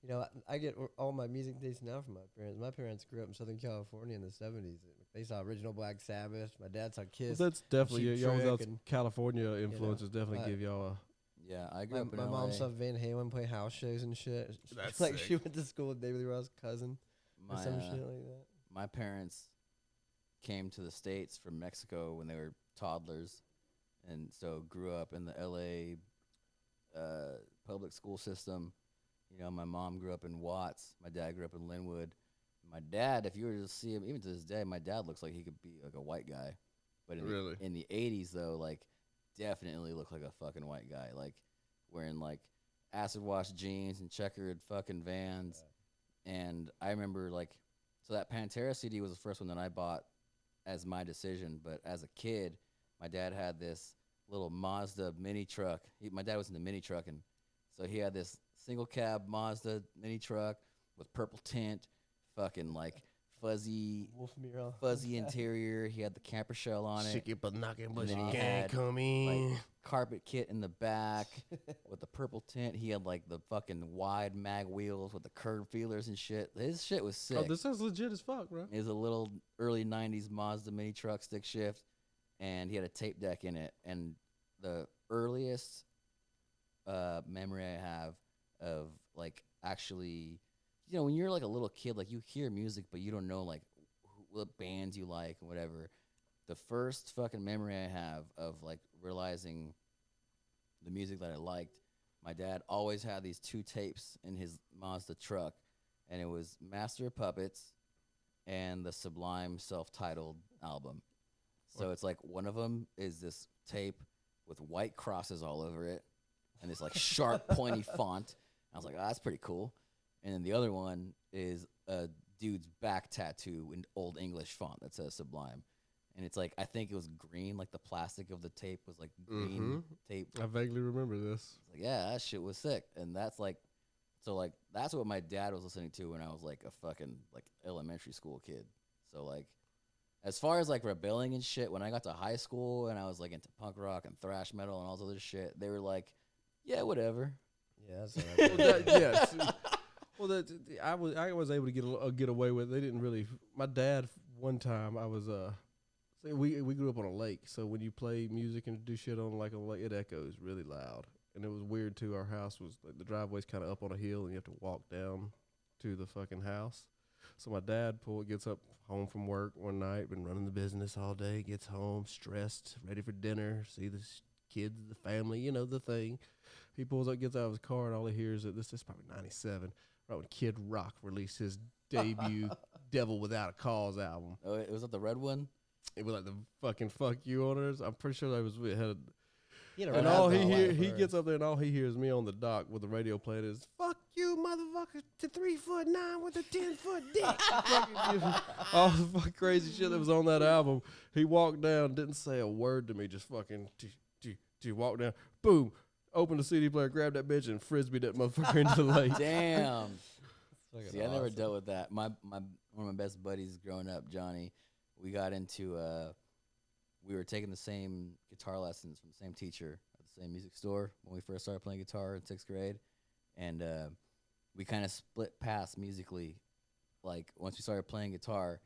you know, I get all my music taste now from my parents. My parents grew up in Southern California in the 70s. They saw original Black Sabbath. My dad saw Kiss. Well, that's definitely y'all's and, California influences definitely give y'all a. Yeah, I grew up in my LA. mom saw Van Halen play house shows and shit. That's like sick. she went to school with David Lee Roth's cousin or some shit like that. My parents came to the States from Mexico when they were toddlers, and so grew up in the LA public school system. You know, my mom grew up in Watts. My dad grew up in Linwood. My dad, if you were to see him, even to this day, my dad looks like he could be like a white guy. But in the 80s, though, like, definitely looked like a fucking white guy. Like, wearing, like, acid wash jeans and checkered fucking Vans. And I remember, like, so that Pantera CD was the first one that I bought as my decision. But as a kid, my dad had this little Mazda mini truck. My dad was into mini trucking. So he had this single cab Mazda mini truck with purple tint, fucking like fuzzy interior. He had the camper shell on it. Shake it, but knocking, but then you he can't had, come in. like, carpet kit in the back with the purple tint. He had like the fucking wide mag wheels with the curved feelers and shit. His shit was sick. Oh, this sounds legit as fuck, bro. It was a little early 90s Mazda mini truck stick shift, and he had a tape deck in it. And the earliest memory I have of like actually, you know, when you're like a little kid, like you hear music, but you don't know like what bands you like and whatever. The first fucking memory I have of like realizing the music that I liked, my dad always had these 2 tapes in his Mazda truck, and it was Master of Puppets and the Sublime self-titled album. So it's like one of them is this tape with white crosses all over it and this like sharp, pointy font. I was like, oh, that's pretty cool. And then the other one is a dude's back tattoo in Old English font that says Sublime. And it's like, I think it was green, like the plastic of the tape was like green tape. I vaguely remember this. Like, yeah, that shit was sick. And that's like, so like, that's what my dad was listening to when I was like a fucking like elementary school kid. So like, as far as like rebelling and shit, when I got to high school and I was like into punk rock and thrash metal and all this other shit, they were like, yeah, whatever. Yeah, that's what I Well, yes. Well, I was able to get away with. They didn't really. My dad one time I was we grew up on a lake, so when you play music and do shit on like a lake, it echoes really loud, and it was weird too. Our house was like the driveway's kind of up on a hill, and you have to walk down to the fucking house. So my dad gets up home from work one night, been running the business all day, gets home stressed, ready for dinner, see the kids, the family, you know, the thing. He pulls up, gets out of his car, and all he hears is this is probably 97, right when Kid Rock released his debut Devil Without a Cause album. Oh, it was that the red one? It was like the fucking fuck you on it. I'm pretty sure that was we had. And all he gets up there and all he hears me on the dock with the radio playing is "fuck you, motherfucker" to 3'9" with a 10-foot dick. All the fucking crazy shit that was on that album. He walked down, didn't say a word to me, just fucking walked down, boom, opened the CD player, grabbed that bitch, and frisbeed that motherfucker into the lake. Damn. See, I never awesome. dealt with that. One of my best buddies growing up, Johnny, we got into we were taking the same guitar lessons from the same teacher at the same music store when we first started playing guitar in 6th grade, and we kind of split paths musically. Like once we started playing guitar,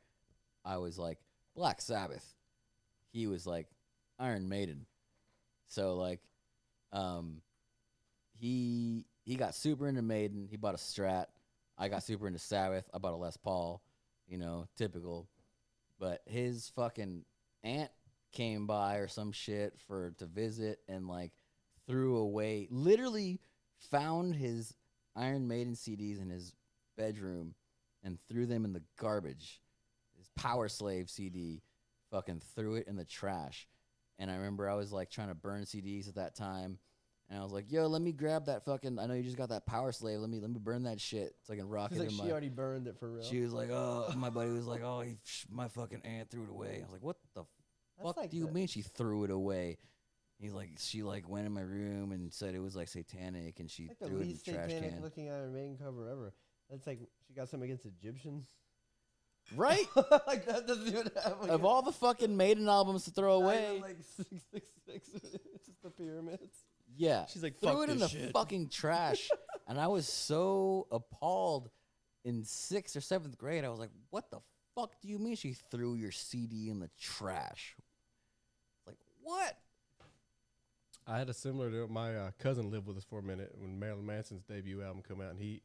I was like Black Sabbath, he was like Iron Maiden. So like he got super into Maiden. He bought a Strat. I got super into Sabbath. I bought a Les Paul, you know, typical. But his fucking aunt came by or some shit to visit and like threw away, literally found his Iron Maiden CDs in his bedroom and threw them in the garbage. His Power Slave CD, fucking threw it in the trash. And I remember I was like trying to burn CDs at that time. And I was like, yo, let me grab that fucking, I know you just got that Power Slave. Let me burn that shit so I can rock it in my. She already burned it for real. She was like, oh, my buddy was like, oh, my fucking aunt threw it away. I was like, what the fuck like do you mean she threw it away? He's like, she like went in my room and said it was like satanic and she It's like threw the it in least the trash satanic can. looking Iron Maiden cover ever. That's like she got something against Egyptians. Right? Like that doesn't even have like Of all the fucking Maiden albums to throw away. like 666. It's just the pyramids. Yeah. She's like, threw fuck it in this the shit. fucking trash. And I was so appalled in 6th or 7th grade. I was like, what the fuck do you mean she threw your CD in the trash? Like, what? I had a similar deal. My cousin lived with us for a minute when Marilyn Manson's debut album came out, and he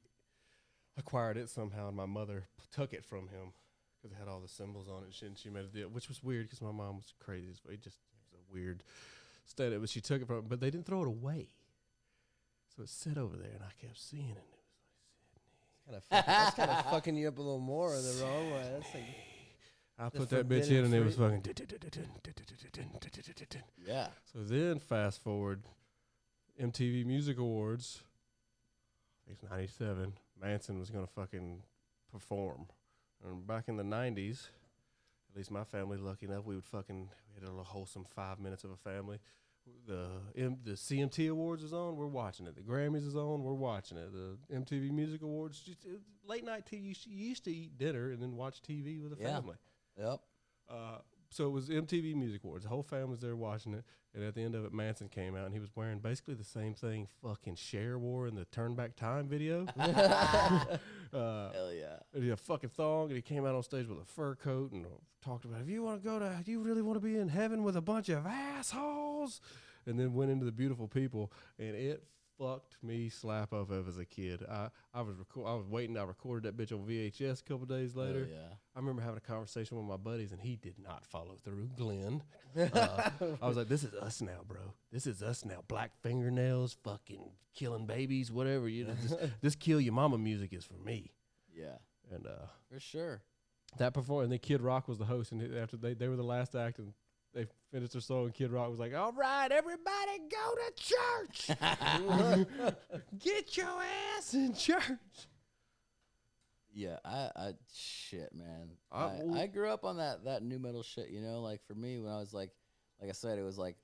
acquired it somehow, and my mother took it from him because it had all the symbols on it and shit, and she made a deal, which was weird because my mom was crazy. It was a weird state. But she took it from him, but they didn't throw it away. So it sat over there, and I kept seeing it, and it was like, That's kind of fucking you up a little more in the wrong way. That's like I The put that bitch forbidden in, and it was fruit. fucking. Yeah. So then, fast forward, MTV Music Awards. It's 97. Manson was gonna fucking perform, and back in the 90s, at least my family, lucky enough, we had a little wholesome 5 minutes of a family. The CMT Awards is on, we're watching it. The Grammys is on, we're watching it. The MTV Music Awards, just late night TV. You used to eat dinner and then watch TV with the Yeah. family. Yep. So it was MTV Music Awards. The whole family was there watching it. And at the end of it, Manson came out, and he was wearing basically the same thing fucking Cher wore in the Turn Back Time video. Hell yeah. And he had a fucking thong, and he came out on stage with a fur coat and talked about, if you really want to be in heaven with a bunch of assholes? And then went into the beautiful people, and it fucked me slap up of as a kid. I was waiting. I recorded that bitch on VHS a couple days later. Yeah. I remember having a conversation with my buddies, and he did not follow through. Glenn, I was like, "This is us now, bro. This is us now. Black fingernails, fucking killing babies, whatever. You know, this kill your mama music is for me." Yeah. And For sure. that performance, and then Kid Rock was the host, and after they were the last act, and they finished their song, and Kid Rock was like, "All right, everybody, go to church. Get your ass in church." Yeah, shit, man. I- I grew up on that new metal shit, you know. Like for me, when I was like I said, it was like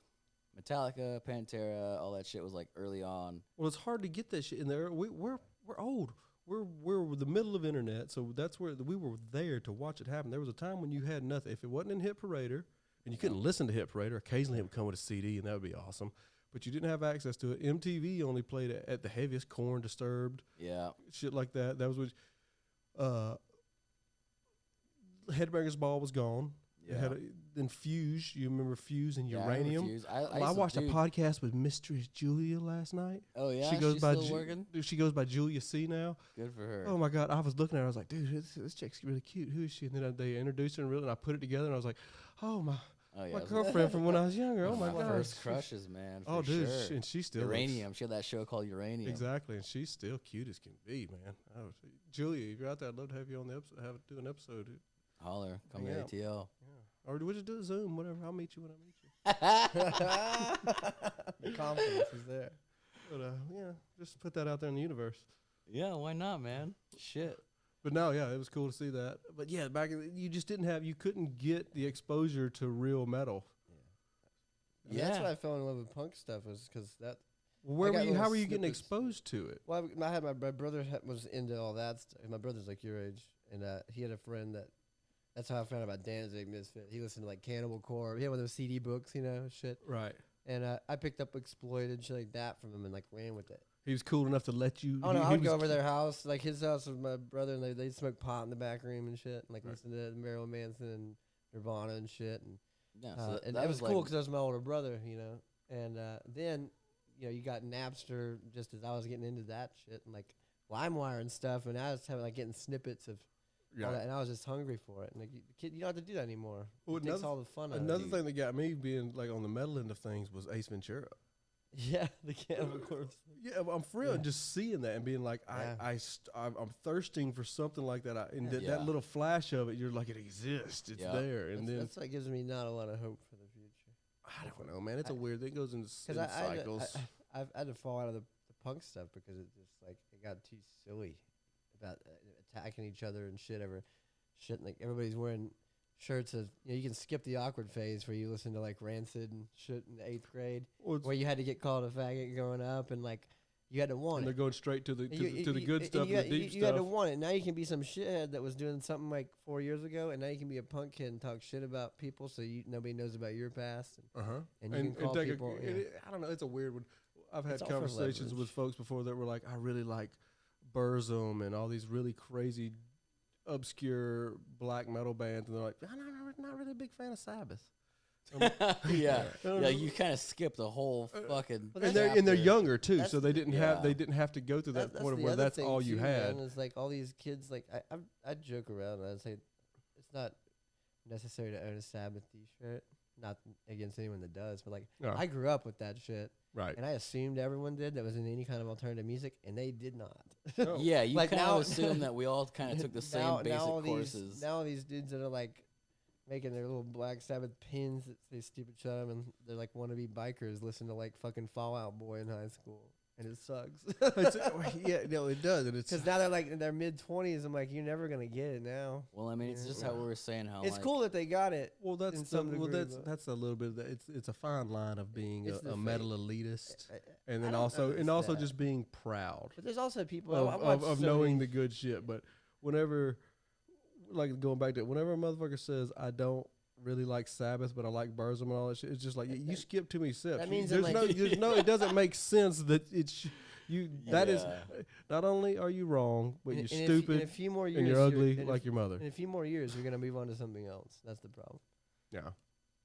Metallica, Pantera, all that shit was like early on. Well, it's hard to get that shit in there. We're old. We're the middle of internet, so that's where we were there to watch it happen. There was a time when you had nothing. If it wasn't in Hit Parader, and you couldn't listen to Hit Parader, occasionally it would come with a CD, and that would be awesome. But you didn't have access to it. MTV only played it at the heaviest, Korn, Disturbed, Yeah. shit like that. That was what. Headbangers Ball was gone. It had then Fuse. You remember Fuse and Yeah, I remember Uranium? Fuse. I watched a podcast with Mistress Julia last night. Oh yeah, She goes she's by still working. She goes by Julia C now. Good for her. Oh my God! I was looking at her. I was like, "Dude, this chick's really cute. Who is she?" And then they introduced her, and I put it together, and I was like, "Oh my, Oh yeah, my it was girlfriend from when I was younger. Oh one my of my God!" first crushes, man. Oh, for dude, sure. and she still Uranium. She had that show called Uranium. Exactly, and she's still cute as can be, man. Julia, if you're out there, I'd love to have you on the episode. Do an episode. Holler, come Hang to out. ATL. Yeah. Or we'll just do a Zoom, whatever. I'll meet you when I meet you. The confidence is there. But yeah, just put that out there in the universe. Yeah, why not, man? Shit. But no, yeah, it was cool to see that. But yeah, you just you couldn't get the exposure to real metal. And that's why I fell in love with punk stuff, was because that. Where got were you? How little were you getting snippets. exposed to it? Well, I had my brother was into all that stuff. My brother's like your age, and he had a friend that's how I found out about Danzig Misfit. He listened to like Cannibal Corpse. He had one of those CD books, you know, shit. Right. And I picked up Exploited shit like that from him and like ran with it. He was cool enough to let you. Oh no, he I would was go over their house, like his house with my brother, and they'd smoke pot in the back room and shit, and like listen to Marilyn Manson and Nirvana and shit. And Yeah, so and that it was like, cool because I was my older brother, you know. And then, you know, you got Napster just as I was getting into that shit, and like LimeWire and stuff, and I was having like getting snippets of all that, and I was just hungry for it. And like you don't have to do that anymore. Well, It takes all the fun out of Another it. thing that got me being like on the metal end of things was Ace Ventura. Yeah, the Cannibal Corpse. Yeah, I'm for real, Yeah. and just seeing that and being like, Yeah. I'm thirsting for something like that. And Yeah. that little flash of it, you're like, it exists. It's Yeah. there. And then That's what gives me not a lot of hope for the future. I don't know, man. It's a weird thing. It goes in Because cycles. I had to fall out of the punk stuff because it just like it got too silly about attacking each other and shit over shit. And, like everybody's wearing shirts of, you know, you can skip the awkward phase where you listen to like Rancid and shit in the 8th grade, Well, it's- where you had to get called a faggot growing up, and like you had to want and it. they're going straight to the And to the good stuff, you, and the deep you had to stuff. want it. Now you can be some shithead that was doing something like 4 years ago, and now you can be a punk kid and talk shit about people, so nobody knows about your past. And you can call take people. yeah. I don't know. It's a weird one. I've had It's all for conversations leverage. with folks before that were like, I really like Burzum and all these really crazy, obscure black metal bands, and they're like, I'm not really a big fan of Sabbath. yeah, you kind of skipped the whole fucking. But And that's they're after. younger too, That's so they the- didn't yeah. have to go through that point of the where other that's thing all you too, had. Man, is like all these kids. Like I joke around and I say it's not necessary to own a Sabbath T-shirt. Not against anyone that does, but like No. I grew up with that shit, Right. and I assumed everyone did that was in any kind of alternative music, and they did not. No. Yeah, you Like kind now- of assume that we all kind of took the same basic all courses. Now all these dudes that are like making their little Black Sabbath pins that say stupid shit on 'em, and they're like wannabe bikers listen to like fucking Fall Out Boy in high school, and it sucks. Yeah, no, it does, and it's Because now they're like in their mid 20s. I'm like, you're never gonna get it now. Well, I mean, it's just how we were saying how It's like, cool that they got it. well, in some degree, but- that's a little bit of that. It's a fine line of being It's the a metal elitist, I and then don't also know if it's that. just being proud But there's also people of knowing the good shit. But whenever, like going back to whenever a motherfucker says, I don't really like Sabbath, but I like Burzum and all that shit, it's just like you skip too many steps. That means there's I'm no, like- there's no, it doesn't make sense that it's you. That is Yeah. not only are you wrong, but you're in stupid a few more years, and you're ugly in like your mother. In a few more years, you're gonna move on to something else. That's the problem. Yeah.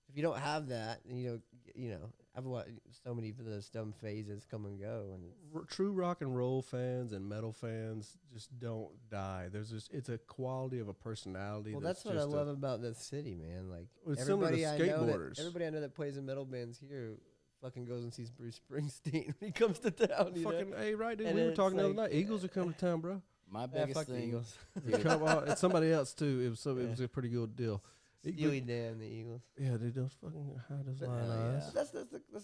If you don't have that, I've watched so many of those dumb phases come and go, and True rock and roll fans and metal fans just don't die. It's a quality of a personality. well, that's what I love about this city, man. Like It's similar to skateboarders. Everybody I know that plays in metal bands here fucking goes and sees Bruce Springsteen when he comes to town. Fucking hey, right, dude. And We were it's talking the other like, night. Eagles are coming to town, bro. My biggest fuck the thing. Eagles. Come on, it's somebody else too. It was a pretty good deal. Steely Dan, the Eagles. Yeah, dude, those fucking high those But line hell eyes. yeah. That's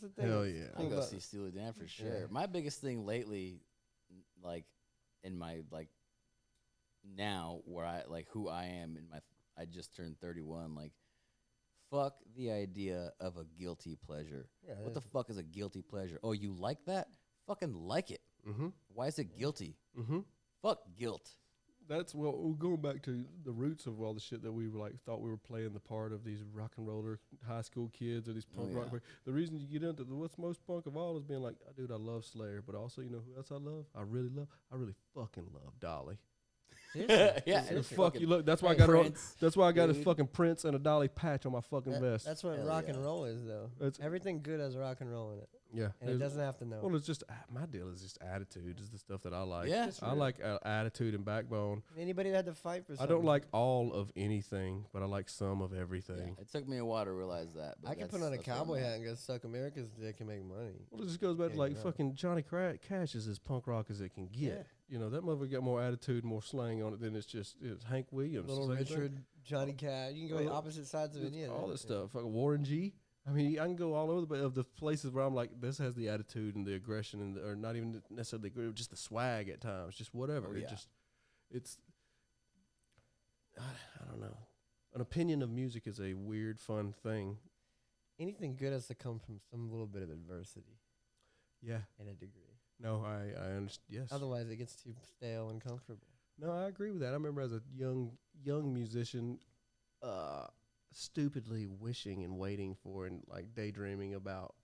the thing. Hell yeah. I'll go about- see Steely Dan for sure. Yeah. My biggest thing lately, like in my now where I like who I am in my I just turned 31. Like, fuck the idea of a guilty pleasure. Yeah, What the fuck is a guilty pleasure? Oh, you like that? Fucking like it. Mm-hmm. Why is it guilty? Mm-hmm. Fuck guilt. That's we're going back to the roots of all the shit that we were thought we were playing the part of these rock and roller high school kids or these punk rock. yeah. The reason you get into what's most punk of all is being like, dude, I love Slayer, but also, you know who else I love? I really fucking love Dolly. Seriously. Yeah, The and fuck you look. That's why I Hey, got Prince, that's why I got a dude. fucking Prince and a Dolly patch on my fucking vest. That's what Hell rock yeah. and roll is, though. It's- Everything good has rock and roll in it, yeah. and it There's- doesn't have to know. Well, it's just my deal is just attitude is the stuff that I like. Yeah. I like attitude and backbone. Anybody that had to fight for I something. don't like all of anything, but I like some of everything. It took me a while to realize that. But I can put that's- on a that's where I'm cowboy at. hat and go suck America's dick and make money. Well, it just goes back to Yeah, like you know. fucking Johnny Cash is as punk rock as it can get. Yeah. You know, that motherfucker got more attitude, more slang on it than it's Hank Williams. Little Same thing. Richard, Johnny Cash. You can go Well, opposite sides of any of all that. this stuff. Fucking Warren G. I mean, I can go all over, but of the places where I'm like, this has the attitude and the aggression, and or not even necessarily the just the swag at times, just whatever. Oh, yeah. It's, I don't know. An opinion of music is a weird, fun thing. Anything good has to come from some little bit of adversity Yeah. in a degree. No, I understand. Yes. Otherwise, it gets too stale and comfortable. No, I agree with that. I remember as a young musician, stupidly wishing and waiting for and like daydreaming about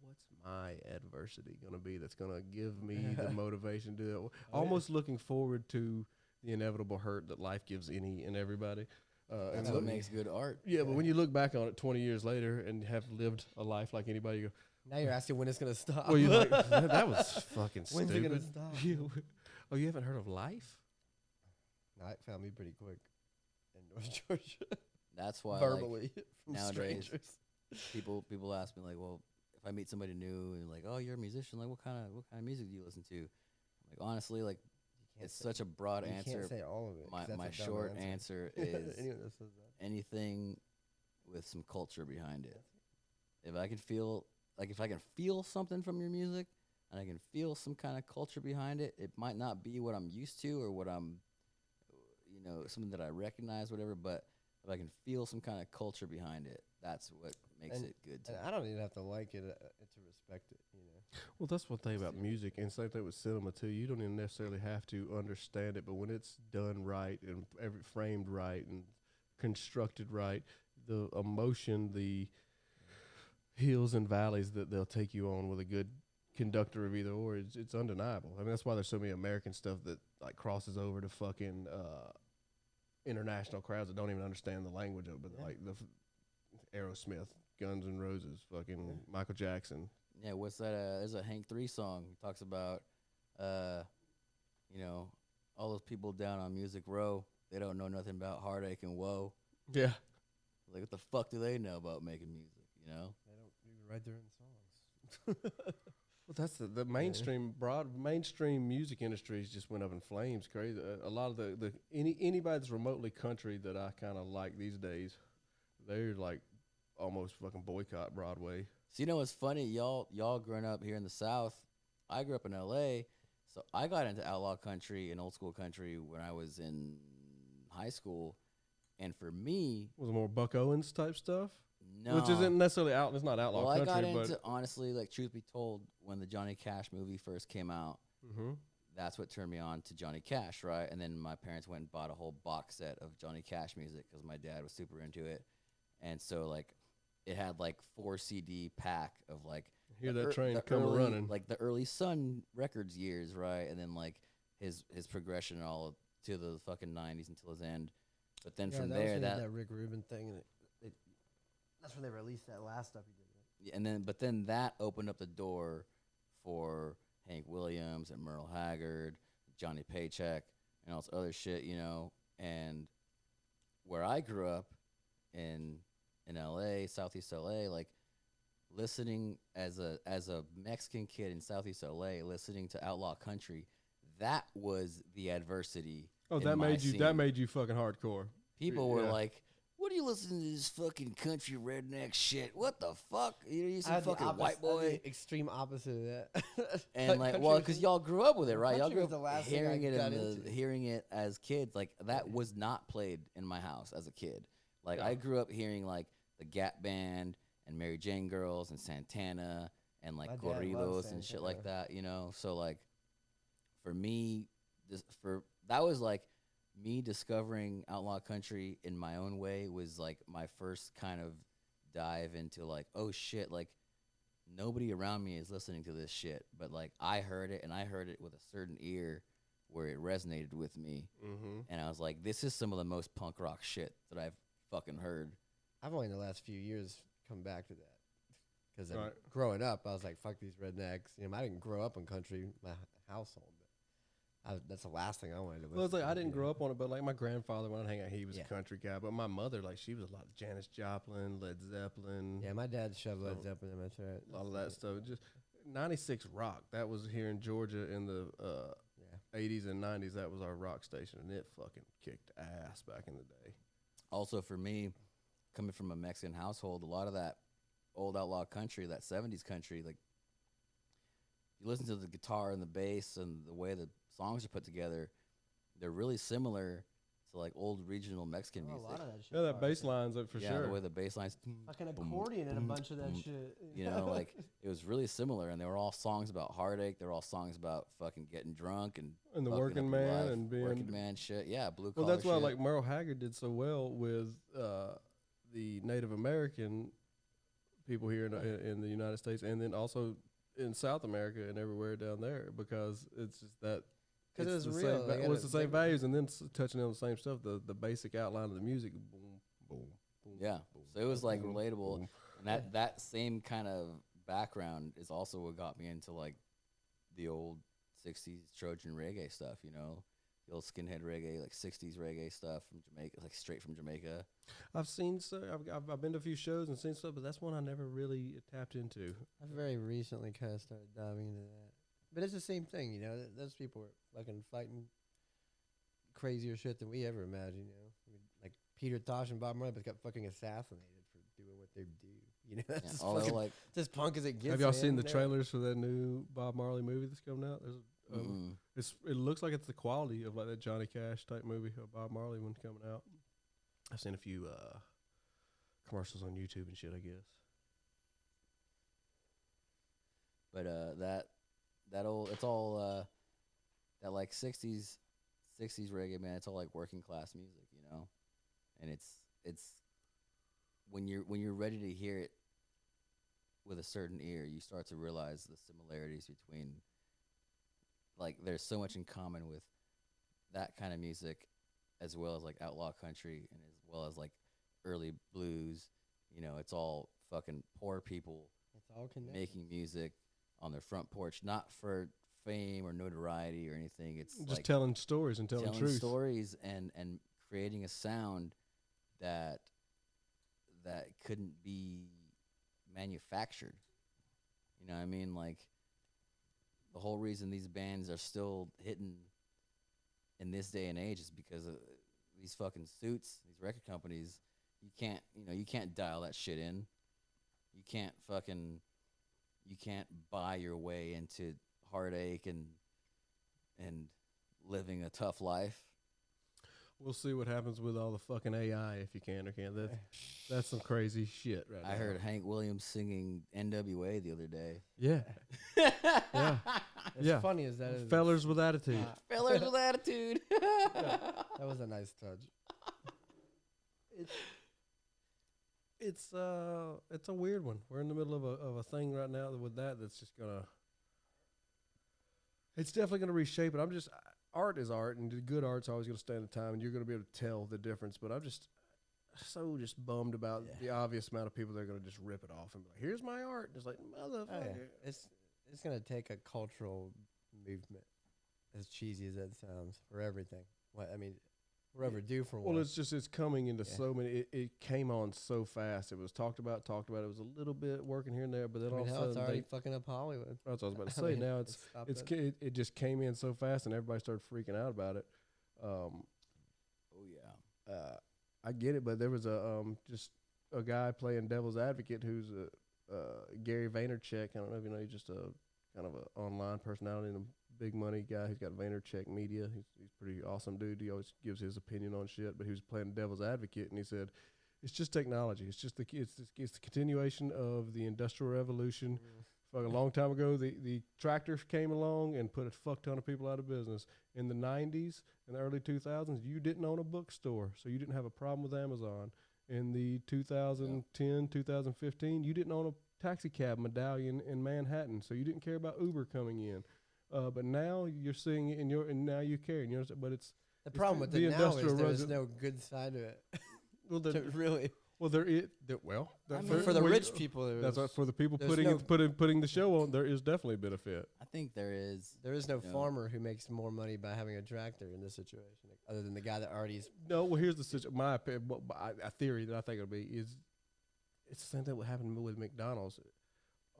what's my adversity going to be that's going to give me the motivation to do it. Almost looking forward to the inevitable hurt that life gives any and everybody. That's and what look- makes good art. Yeah, but when you look back on it 20 years later and have lived a life like anybody, you go, Now you're asking when it's gonna stop. well, you're like, that was fucking When's stupid. it gonna stop? Oh, you haven't heard of Life? No, it found me pretty quick in North Georgia. That's why like, Verbally from nowadays- strangers. people ask me like, well, if I meet somebody new and like, oh, you're a musician, like what kind of music do you listen to? Like honestly, like You can't it's say- such a broad you answer. can't say all of it. 'cause that's My a dumb short answer is Anyone that says that. anything with some culture behind it. If I can feel something from your music and I can feel some kind of culture behind it, it might not be what I'm used to or what I'm, something that I recognize, whatever. But if I can feel some kind of culture behind it, that's what makes And- it good to And me. I don't even have to like it to respect it. You know. Well, that's one thing about music, and same thing with cinema too. You don't even necessarily have to understand it, but when it's done right and framed right and constructed right, the emotion, the hills and valleys that they'll take you on with a good conductor of either or, it's undeniable. I mean, that's why there's so many American stuff that like crosses over to fucking international crowds that don't even understand the language of it. But Yeah. like the Aerosmith, Guns N' Roses, fucking Michael Jackson. Yeah, what's that? There's a Hank 3 song. He talks about, all those people down on Music Row. They don't know nothing about heartache and woe. Yeah. Like, what the fuck do they know about making music? You know? They don't even write their own songs. Well, that's the mainstream music industries just went up in flames. Crazy. A lot of anybody that's remotely country that I kind of like these days, they're like almost fucking boycott Broadway. So, what's funny? Y'all growing up here in the South, I grew up in L.A., so I got into outlaw country and old school country when I was in high school. And for me, Was it more Buck Owens type stuff? no. Which isn't necessarily it's not outlaw Well, I country, got but into, honestly, like, truth be told, when the Johnny Cash movie first came out, mm-hmm. that's what turned me on to Johnny Cash, right? And then my parents went and bought a whole box set of Johnny Cash music because my dad was super into it. And so, like, it had, like, 4 CD pack of, like, Hear the that ear- train the come early- running. like the early Sun Records years, right? And then, like, his progression all to the fucking 90s until his end. But then from that there, was that that Rick Rubin thing, and that's when they released that last stuff he did. Right? And then that opened up the door for Hank Williams and Merle Haggard, Johnny Paycheck, and all this other shit, you know. And where I grew up in LA, Southeast LA, like listening as a Mexican kid in Southeast LA, listening to outlaw country, that was the adversity. Oh, that made you fucking hardcore. People were like, "What are you listening to this fucking country redneck shit? What the fuck? You some fucking white boy." Extreme opposite of that. And like, well, because y'all grew up with it, right? Y'all grew the up last hearing thing I got hearing it as kids. Like that was not played in my house as a kid. Like Yeah. I grew up hearing like the Gap Band and Mary Jane Girls and Santana and like My dad loves corridos and shit Santana. like that, you know. So like, for me, that was like me discovering outlaw country in my own way was like my first kind of dive into like, oh shit, like nobody around me is listening to this shit, but like I heard it and I heard it with a certain ear where it resonated with me. Mm-hmm. And I was like, this is some of the most punk rock shit that I've fucking heard. I've only in the last few years come back to that. Because Right. growing up, I was like, fuck these rednecks. You know, I didn't grow up in country, my household. But that's the last thing I wanted to listen Well, it's like to. I didn't grow up on it, but like my grandfather, when I hang out, he was Yeah. a country guy. But my mother, like, she was a lot of Janis Joplin, Led Zeppelin, Yeah, my dad shoved Led So, Zeppelin in my throat. a lot of that stuff. Just 96 Rock. That was here in Georgia in the Yeah. 80s and 90s. That was our rock station, and it fucking kicked ass back in the day. Also for me, coming from a Mexican household, a lot of that old outlaw country, that 70s country, like you listen to the guitar and the bass and the way the songs are put together, they're really similar to like old regional Mexican Oh, a music. lot of that shit. Yeah, that fire. bass line's up for yeah, sure. the way the bass lines, Fucking boom, accordion and a boom, bunch of that boom. shit. you know, like it was really similar, and they were all songs about heartache. They were all songs about fucking getting drunk and And the fucking working up your man life, and being working man shit. Yeah, blue well, collar. that's why shit. like Merle Haggard did so well with the Native American people here in the United States, and then also in South America and everywhere down there, because it's just that. 'Cause it it's was the real. Same, They well, it's had the a- same values, and then touching on the same stuff. The basic outline of the music. Boom, boom, boom. Yeah, boom, so it was like boom, relatable, boom. and that same kind of background is also what got me into like the old '60s Trojan reggae stuff. You know, the old skinhead reggae, like '60s reggae stuff from Jamaica, like straight from Jamaica. I've seen so I've been to a few shows and seen stuff, but that's one I never really tapped into. I've very recently kind of started diving into that. But it's the same thing, you know. Those people are fucking fighting crazier shit than we ever imagined, you know. I mean, like Peter Tosh and Bob Marley got fucking assassinated for doing what they do. You know, that's Yeah, just although fucking, like, it's as punk as it gets. Have y'all man. seen the They're- trailers for that new Bob Marley movie that's coming out? There's mm-mm. it looks like it's the quality of like that Johnny Cash type movie, a Bob Marley one coming out. I've seen a few commercials on YouTube and shit, I guess. but that old, it's all that like '60s reggae, man. It's all like working class music, you know, and it's when you're ready to hear it with a certain ear, you start to realize the similarities between, like, there's so much in common with that kind of music as well as like outlaw country and as well as like early blues. You know, it's all fucking poor people It's all connected. making music on their front porch, not for fame or notoriety or anything. It's Just like telling stories and telling truth. stories and creating a sound that couldn't be manufactured. You know what I mean? Like, the whole reason these bands are still hitting in this day and age is because of these fucking suits, these record companies. You can't dial that shit in. You can't buy your way into heartache and living a tough life. We'll see what happens with all the fucking AI if you can or can't. That's some crazy shit right now. I heard Hank Williams singing NWA the other day. Yeah. Yeah. As Yeah. funny as that is. Fellers with attitude. Fellers with attitude. That was a nice touch. It's a weird one. We're in the middle of a thing right now with that's just gonna. It's definitely gonna reshape it. Art is art, and the good art's always gonna stand the time, and you're gonna be able to tell the difference. But so just bummed about the obvious amount of people that are going to just rip it off and be like, "Here's my art." It's like, motherfucker. It's gonna take a cultural movement, as cheesy as that sounds, for everything. What I mean, we're overdue for one. Well, it's coming into so many. It came on so fast. It was talked about. It was a little bit working here and there, but then all of a sudden it's already fucking up Hollywood. That's what I was about to say. Now it just came in so fast, and everybody started freaking out about it. Oh yeah. I get it, but there was just a guy playing devil's advocate who's Gary Vaynerchuk. I don't know if you know. He's just a kind of an online personality and a big money guy. He's got Vaynerchuk Media. He's pretty awesome dude. He always gives his opinion on shit. But he was playing devil's advocate, and he said, "It's just technology. It's just it's the continuation of the Industrial Revolution." Fuck, a long time ago, the tractors came along and put a fuck ton of people out of business. In the 90s and the early 2000s, you didn't own a bookstore, so you didn't have a problem with Amazon. In the 2010, 2015, you didn't own a taxi cab medallion in Manhattan, so you didn't care about Uber coming in. But now you're seeing it, and now you care. You know, but it's the problem with the now is there's no good side to it. Well, really. Well, for the rich people, that's what, for the people putting the show on. There is definitely a benefit. I think there is. There is no farmer who makes more money by having a tractor in this situation, other than the guy that already is. No, well, here's the situation. My opinion, a theory that I think it'll be is it's the same thing that happened with McDonald's.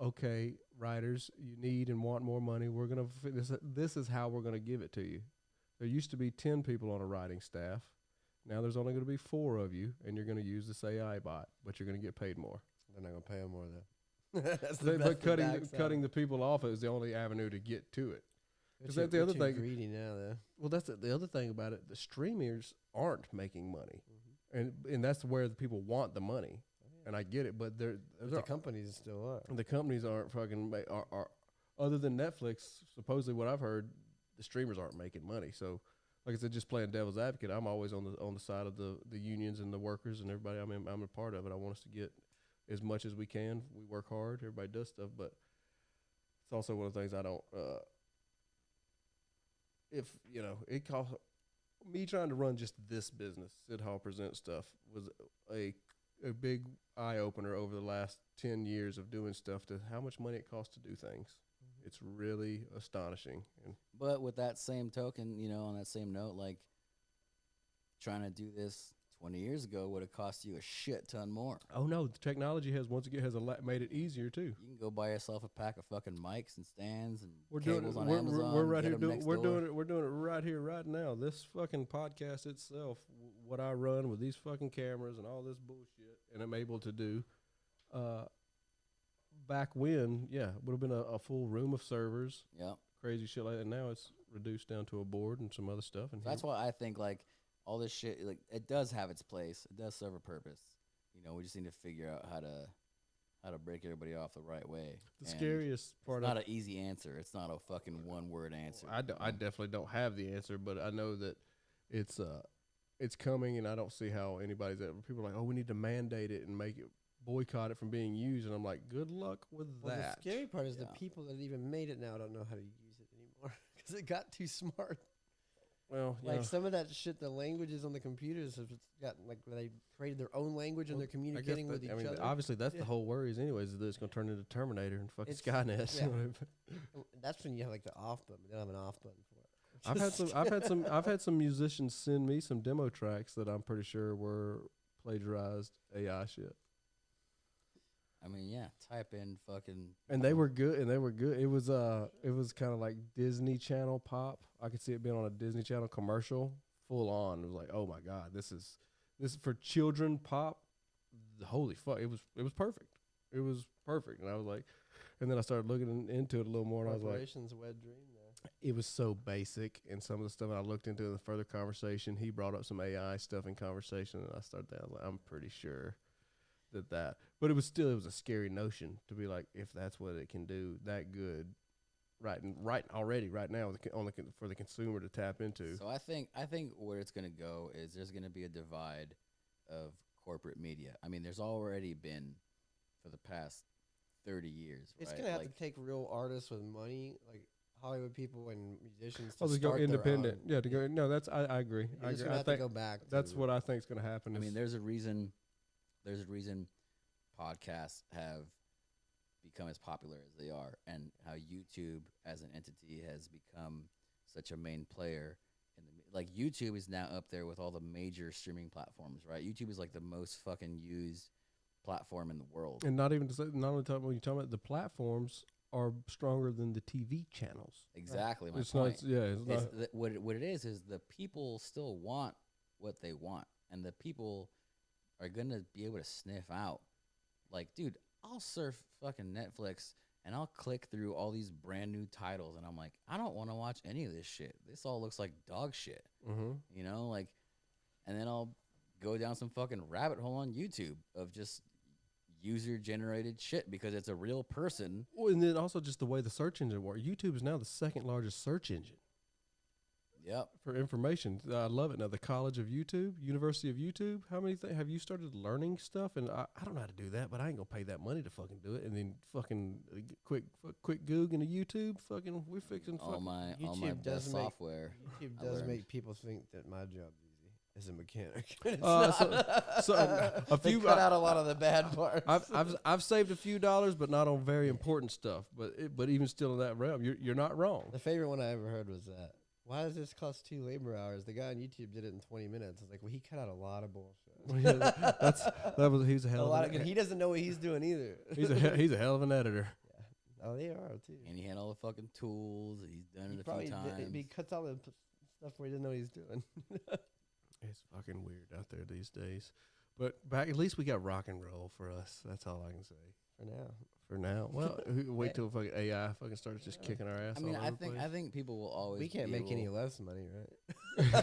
Okay, writers, you need and want more money. We're gonna this is how we're gonna give it to you. There used to be 10 people on a writing staff. Now there's only going to be 4 of you, and you're going to use this AI bot, but you're going to get paid more. They're not going to pay them more though. But cutting the people off is the only avenue to get to it. Because that's the other thing. Greedy now, though. Well, that's the other thing about it. The streamers aren't making money, and that's where the people want the money. And I get it, but the companies still are. The companies aren't fucking are other than Netflix. Supposedly, what I've heard, the streamers aren't making money. So. Like I said, just playing devil's advocate, I'm always on the side of the unions and the workers and everybody. I mean, I'm a part of it. I want us to get as much as we can. We work hard. Everybody does stuff, but it's also one of the things I don't. If you know, it costs me trying to run just this business. Sid Hall Presents stuff was a big eye opener over the last 10 years of doing stuff to how much money it costs to do things. It's really astonishing. But with that same token, you know, on that same note, like trying to do this 20 years ago would have cost you a shit ton more. Oh no, the technology has made it easier too. You can go buy yourself a pack of fucking mics and stands and we're cables doing on Amazon. We're right here doing we're doing it right here right now. This fucking podcast itself, what I run with these fucking cameras and all this bullshit, and I'm able to do. Back when, would have been a full room of servers. Yeah. Crazy shit like that. And now it's reduced down to a board and some other stuff. And that's why I think, like, all this shit, like, it does have its place. It does serve a purpose. You know, we just need to figure out how to break everybody off the right way. The scariest part of it. It's not an easy answer. It's not a fucking one-word answer. I definitely don't have the answer, but I know that it's coming, and I don't see how anybody's ever. People are like, oh, we need to mandate it and make it. Boycott it from being used, and I'm like, good luck with that. The scary part is the people that even made it now don't know how to use it anymore because it got too smart. Well, like some of that shit, the languages on the computers have gotten like they created their own language and they're communicating with each other. Obviously, that's the whole worries, anyways. Is that it's going to turn into Terminator and fucking Skynet. Yeah. That's when you have like the off button. They don't have an off button for it. I've had some musicians send me some demo tracks that I'm pretty sure were plagiarized AI shit. I mean, yeah, type in fucking. And they were good. It was kind of like Disney Channel pop. I could see it being on a Disney Channel commercial, full on. It was like, oh my god, this is for children pop. Holy fuck, it was perfect. It was perfect, and I was like, and then I started looking into it a little more, and I was like, Corporation's wet dream. There. It was so basic, and some of the stuff I looked into in the further conversation, he brought up some AI stuff in conversation, and I started that. I was like, I'm pretty sure. But it was a scary notion to be like, if that's what it can do that good, right now for the consumer to tap into. So I think where it's gonna go is there's gonna be a divide of corporate media. I mean, there's already been for the past 30 years. It's right? gonna have to take real artists with money, like Hollywood people and musicians to I'll just go start their independent. own. Yeah, to go. No, that's I agree. You're I just agree. gonna I have to think go back. that's to what I think is going to happen. I is mean, there's a reason podcasts have become as popular as they are, and how YouTube as an entity has become such a main player. Like YouTube is now up there with all the major streaming platforms, right? YouTube is like the most fucking used platform in the world. and not even to say, not only when you talk about the platforms are stronger than the TV channels. Exactly, my It's point. not. Yeah, it's not. What it is the people still want what they want, and the people are gonna be able to sniff out. Like, dude, I'll surf fucking Netflix and I'll click through all these brand new titles, and I'm like, I don't want to watch any of this shit. This all looks like dog shit, you know, like, and then I'll go down some fucking rabbit hole on YouTube of just user-generated shit because it's a real person. Well, and then also just the way the search engine works. YouTube is now the second largest search engine Yep. for information. I love it. Now, the College of YouTube, University of YouTube, how many have you started learning stuff? And I don't know how to do that, but I ain't going to pay that money to fucking do it. And then fucking quick Goog into YouTube, fucking, we're fixing All my YouTube best does make- software. YouTube I does learned. make people think that my job's easy as a mechanic. It's a they few- cut out a lot of the bad parts. I've saved a few dollars, but not on very important stuff. But even still in that realm, you're not wrong. The favorite one I ever heard was that. Why does this cost 2 labor hours? The guy on YouTube did it in 20 minutes. It's like, well, he cut out a lot of bullshit. He's a hell of an he doesn't know what he's doing either. he's a hell of an editor. Oh, they are too. And he had all the fucking tools. And he's done it a Probably few times. he cuts all the stuff where he didn't know what he's doing. It's fucking weird out there these days. But back, at least we got rock and roll for us. That's all I can say. For now. For now. Well, wait till fucking AI fucking starts just kicking our ass. I mean, all over the place. I think people will always. We can't be make any able- less money, right?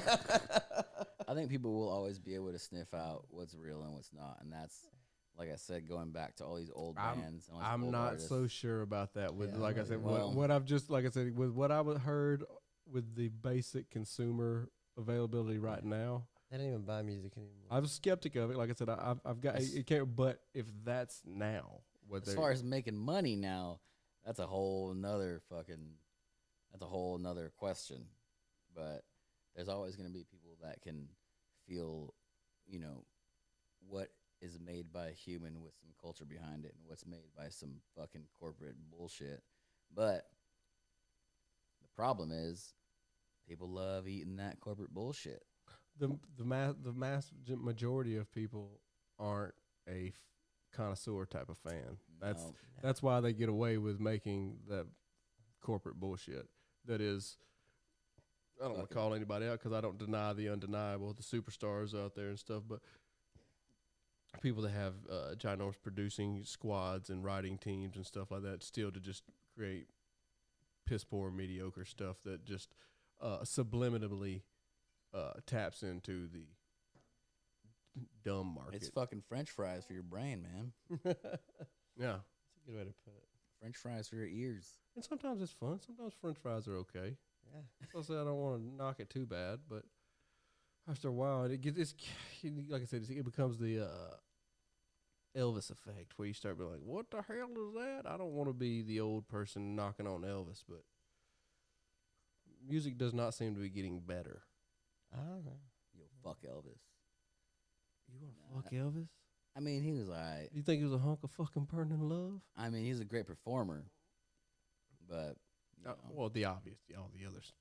I think people will always be able to sniff out what's real and what's not, and that's, like I said, going back to all these old bands. And all these I'm old not artists. so sure about that. With Yeah, like I said, well- what I've just like I said with what I heard with the basic consumer availability right now, They don't even buy music anymore. I'm a skeptic of it. Like I said, I've got it can't. But if that's now what As far as making money now, that's a whole nother question. But there's always going to be people that can feel, you know, what is made by a human with some culture behind it and what's made by some fucking corporate bullshit. But the problem is people love eating that corporate bullshit. the mass majority of people aren't a connoisseur type of fan. No. That's why they get away with making that corporate bullshit. That is, I don't want to call anybody out because I don't deny the undeniable, the superstars out there and stuff, but people that have ginormous producing squads and writing teams and stuff like that still to just create piss poor mediocre stuff that just subliminally taps into the dumb market. It's fucking French fries for your brain, man. Yeah. That's a good way to put it. French fries for your ears. And sometimes it's fun. Sometimes French fries are okay. Yeah. So I say I don't want to knock it too bad, but after a while, it gets like I said, it becomes the Elvis effect, where you start being like, "What the hell is that?" I don't want to be the old person knocking on Elvis, but music does not seem to be getting better. I don't know. Yo, fuck Elvis. You want to fuck Elvis? I mean, he was alright. You think he was a hunk of fucking burning love? I mean, he's a great performer, but you know, Well, the obvious, all the others.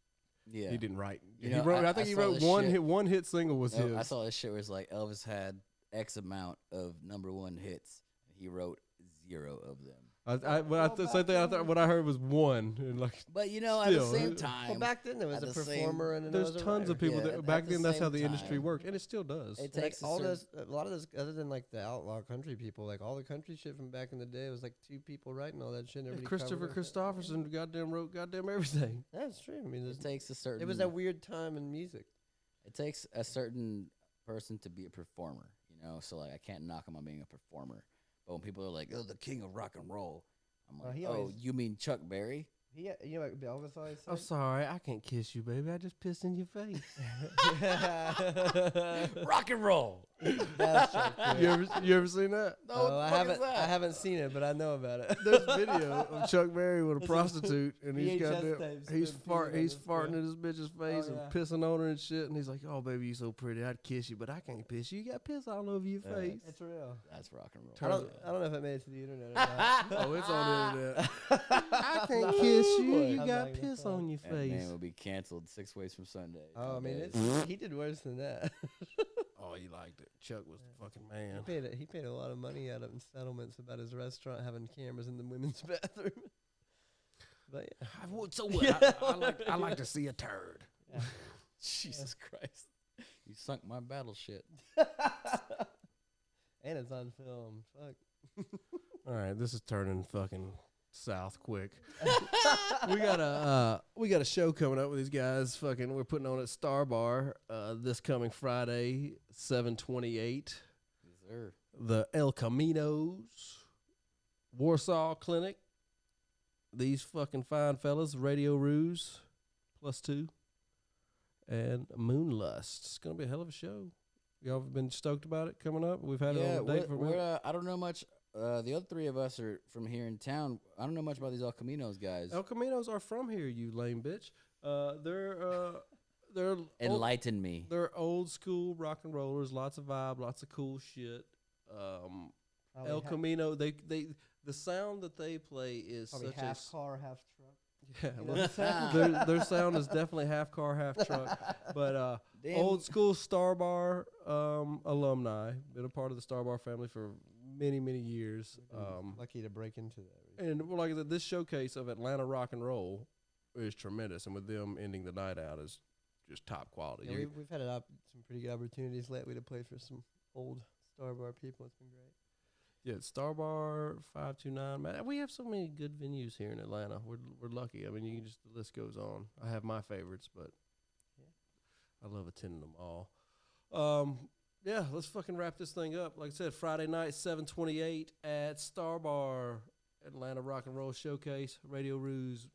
yeah, He didn't write. You He know, wrote. I I think he saw wrote this one shit. hit. One hit single was his. I saw this shit where it's like Elvis had X amount of #1 hits. He wrote 0 of them. Same thing. I thought what I heard was one. And like, But you know, at the Still, same it- time, Well, back then there was at a the same- performer and there's there was a tons of writer. people Yeah, that at back the then. That's how same the industry time. worked, and it still does. it Like takes a lot of those, other than like the outlaw country people, like all the country shit from back in the day, it was like 2 people writing all that shit. And And everybody Christopher covered it. Christopherson goddamn wrote goddamn everything. That's true. I mean, it takes a certain. it was that weird time in music. It takes a certain person to be a performer, you know. So like, I can't knock him on being a performer. But when people are like, "Oh, the king of rock and roll," I'm like, he "Oh, always- you mean Chuck Berry?" You know what Elvis always said? I'm sorry, I can't kiss you, baby. I just pissed in your face. Rock and roll. That's so cool. You ever seen that? No, Oh, what the fuck is that? I haven't seen it, but I know about it. There's a video of Chuck Berry with a There's a prostitute, and he's got VHS that. tapes He's with peeing on he's this farting girl. in his bitch's face and yeah. pissing on her and shit. And he's like, "Oh, baby, you so pretty. I'd kiss you, but I can't piss you. You got piss all over your face." It's real. That's rock and roll. I don't know if it made it to the internet or not. Oh, it's on the internet. I can't kiss you. You I'm got not gonna piss fuck. on your That man face. will be canceled 6 ways from Sunday. Oh, I mean, he did worse than that. Oh, you liked it. Chuck was the fucking man. He paid a lot of money out of in settlements about his restaurant having cameras in the women's bathroom. But yeah. So what? I like to see a turd. Yeah. Jesus Christ. You sunk my battleship. And it's on film. Fuck. All right, this is turning fucking south quick. we got a show coming up with these guys. Fucking, we're putting on at Star Bar this coming Friday, 7/28. Yes, sir. The El Caminos, Warsaw Clinic. These fucking fine fellas, Rdio Ruse, +2, and Moonlust. It's gonna be a hell of a show. Y'all have been stoked about it coming up. We've had it on a date for a minute. I don't know much. The other three of us are from here in town. I don't know much about these El Caminos guys. El Caminos are from here, you lame bitch. They're Enlighten me. They're old school rock and rollers, lots of vibe, lots of cool shit. El Camino, the sound that they play is Probably such half car, half truck. yeah, You know what I'm saying? their sound is definitely half car, half truck. But Damn. old school Star Bar alumni, been a part of the Star Bar family for many, many years. Lucky to break into that. And well, like I said, this showcase of Atlanta rock and roll is tremendous, and with them ending the night out is just top quality. Yeah, we've had some pretty good opportunities lately to play for some old Star Bar people. It's been great. Yeah, Star Bar 529. Man, we have so many good venues here in Atlanta. We're lucky. I mean, you can just the list goes on. I have my favorites, but I love attending them all. Yeah, let's fucking wrap this thing up. Like I said, Friday night, 7/28 at Star Bar, Atlanta Rock and Roll Showcase, Rdio Ruse,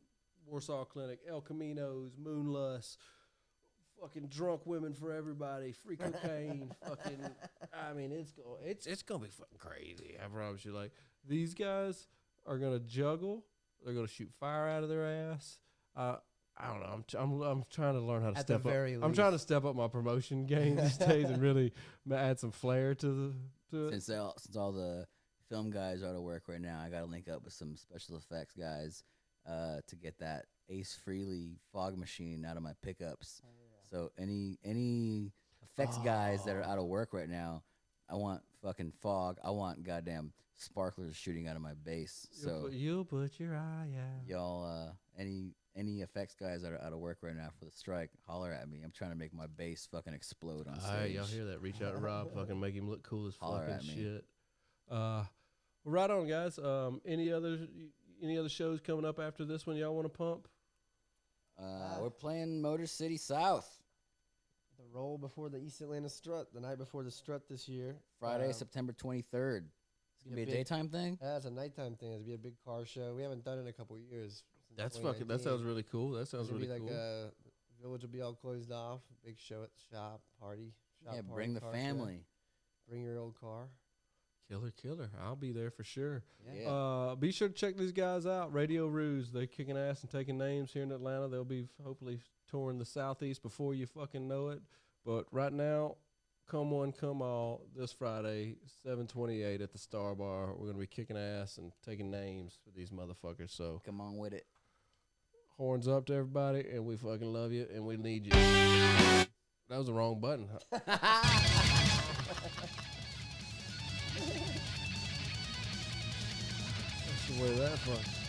Warsaw Clinic, El Caminos, Moonlust, fucking drunk women for everybody, free cocaine, fucking. I mean, it's gonna be fucking crazy. I promise you. Like, these guys are gonna juggle. They're gonna shoot fire out of their ass. I don't know. I'm trying to learn how to At the step up. very I'm trying to step up my promotion game these days and really add some flair to it. Since all the film guys are out of work right now, I got to link up with some special effects guys to get that Ace Frehley fog machine out of my pickups. Oh, yeah. So any effects guys that are out of work right now, I want fucking fog. I want goddamn sparklers shooting out of my bass. So You'll put your eye out. y'all, any effects guys that are out of work right now for the strike, holler at me. I'm trying to make my bass fucking explode on All stage. right, y'all hear that? Reach out to Rob, fucking make him look cool as Holler fucking at me. shit. Right on, guys. Any other shows coming up after this one y'all want to pump? We're playing Motor City South The roll before the East Atlanta Strut, the night before the Strut this year. Friday, September 23rd. It's gonna be a daytime thing. That's a nighttime thing. It's gonna be a big car show. We haven't done it in a couple of years. since That sounds 2019. really cool. That sounds It'll really be like cool. Village will be all closed off. Big show at the shop, party. Shop Yeah, party, bring the car show. family. Bring your old car. Killer. I'll be there for sure. Yeah. Be sure to check these guys out. Rdio Ruse. They're kicking ass and taking names here in Atlanta. They'll be hopefully touring the Southeast before you fucking know it. But right now, come one, come all, this Friday, 7/28 at the Star Bar. We're going to be kicking ass and taking names for these motherfuckers. So Come on with it. horns up to everybody, and we fucking love you, and we need you. That was the wrong button. What's the way that from?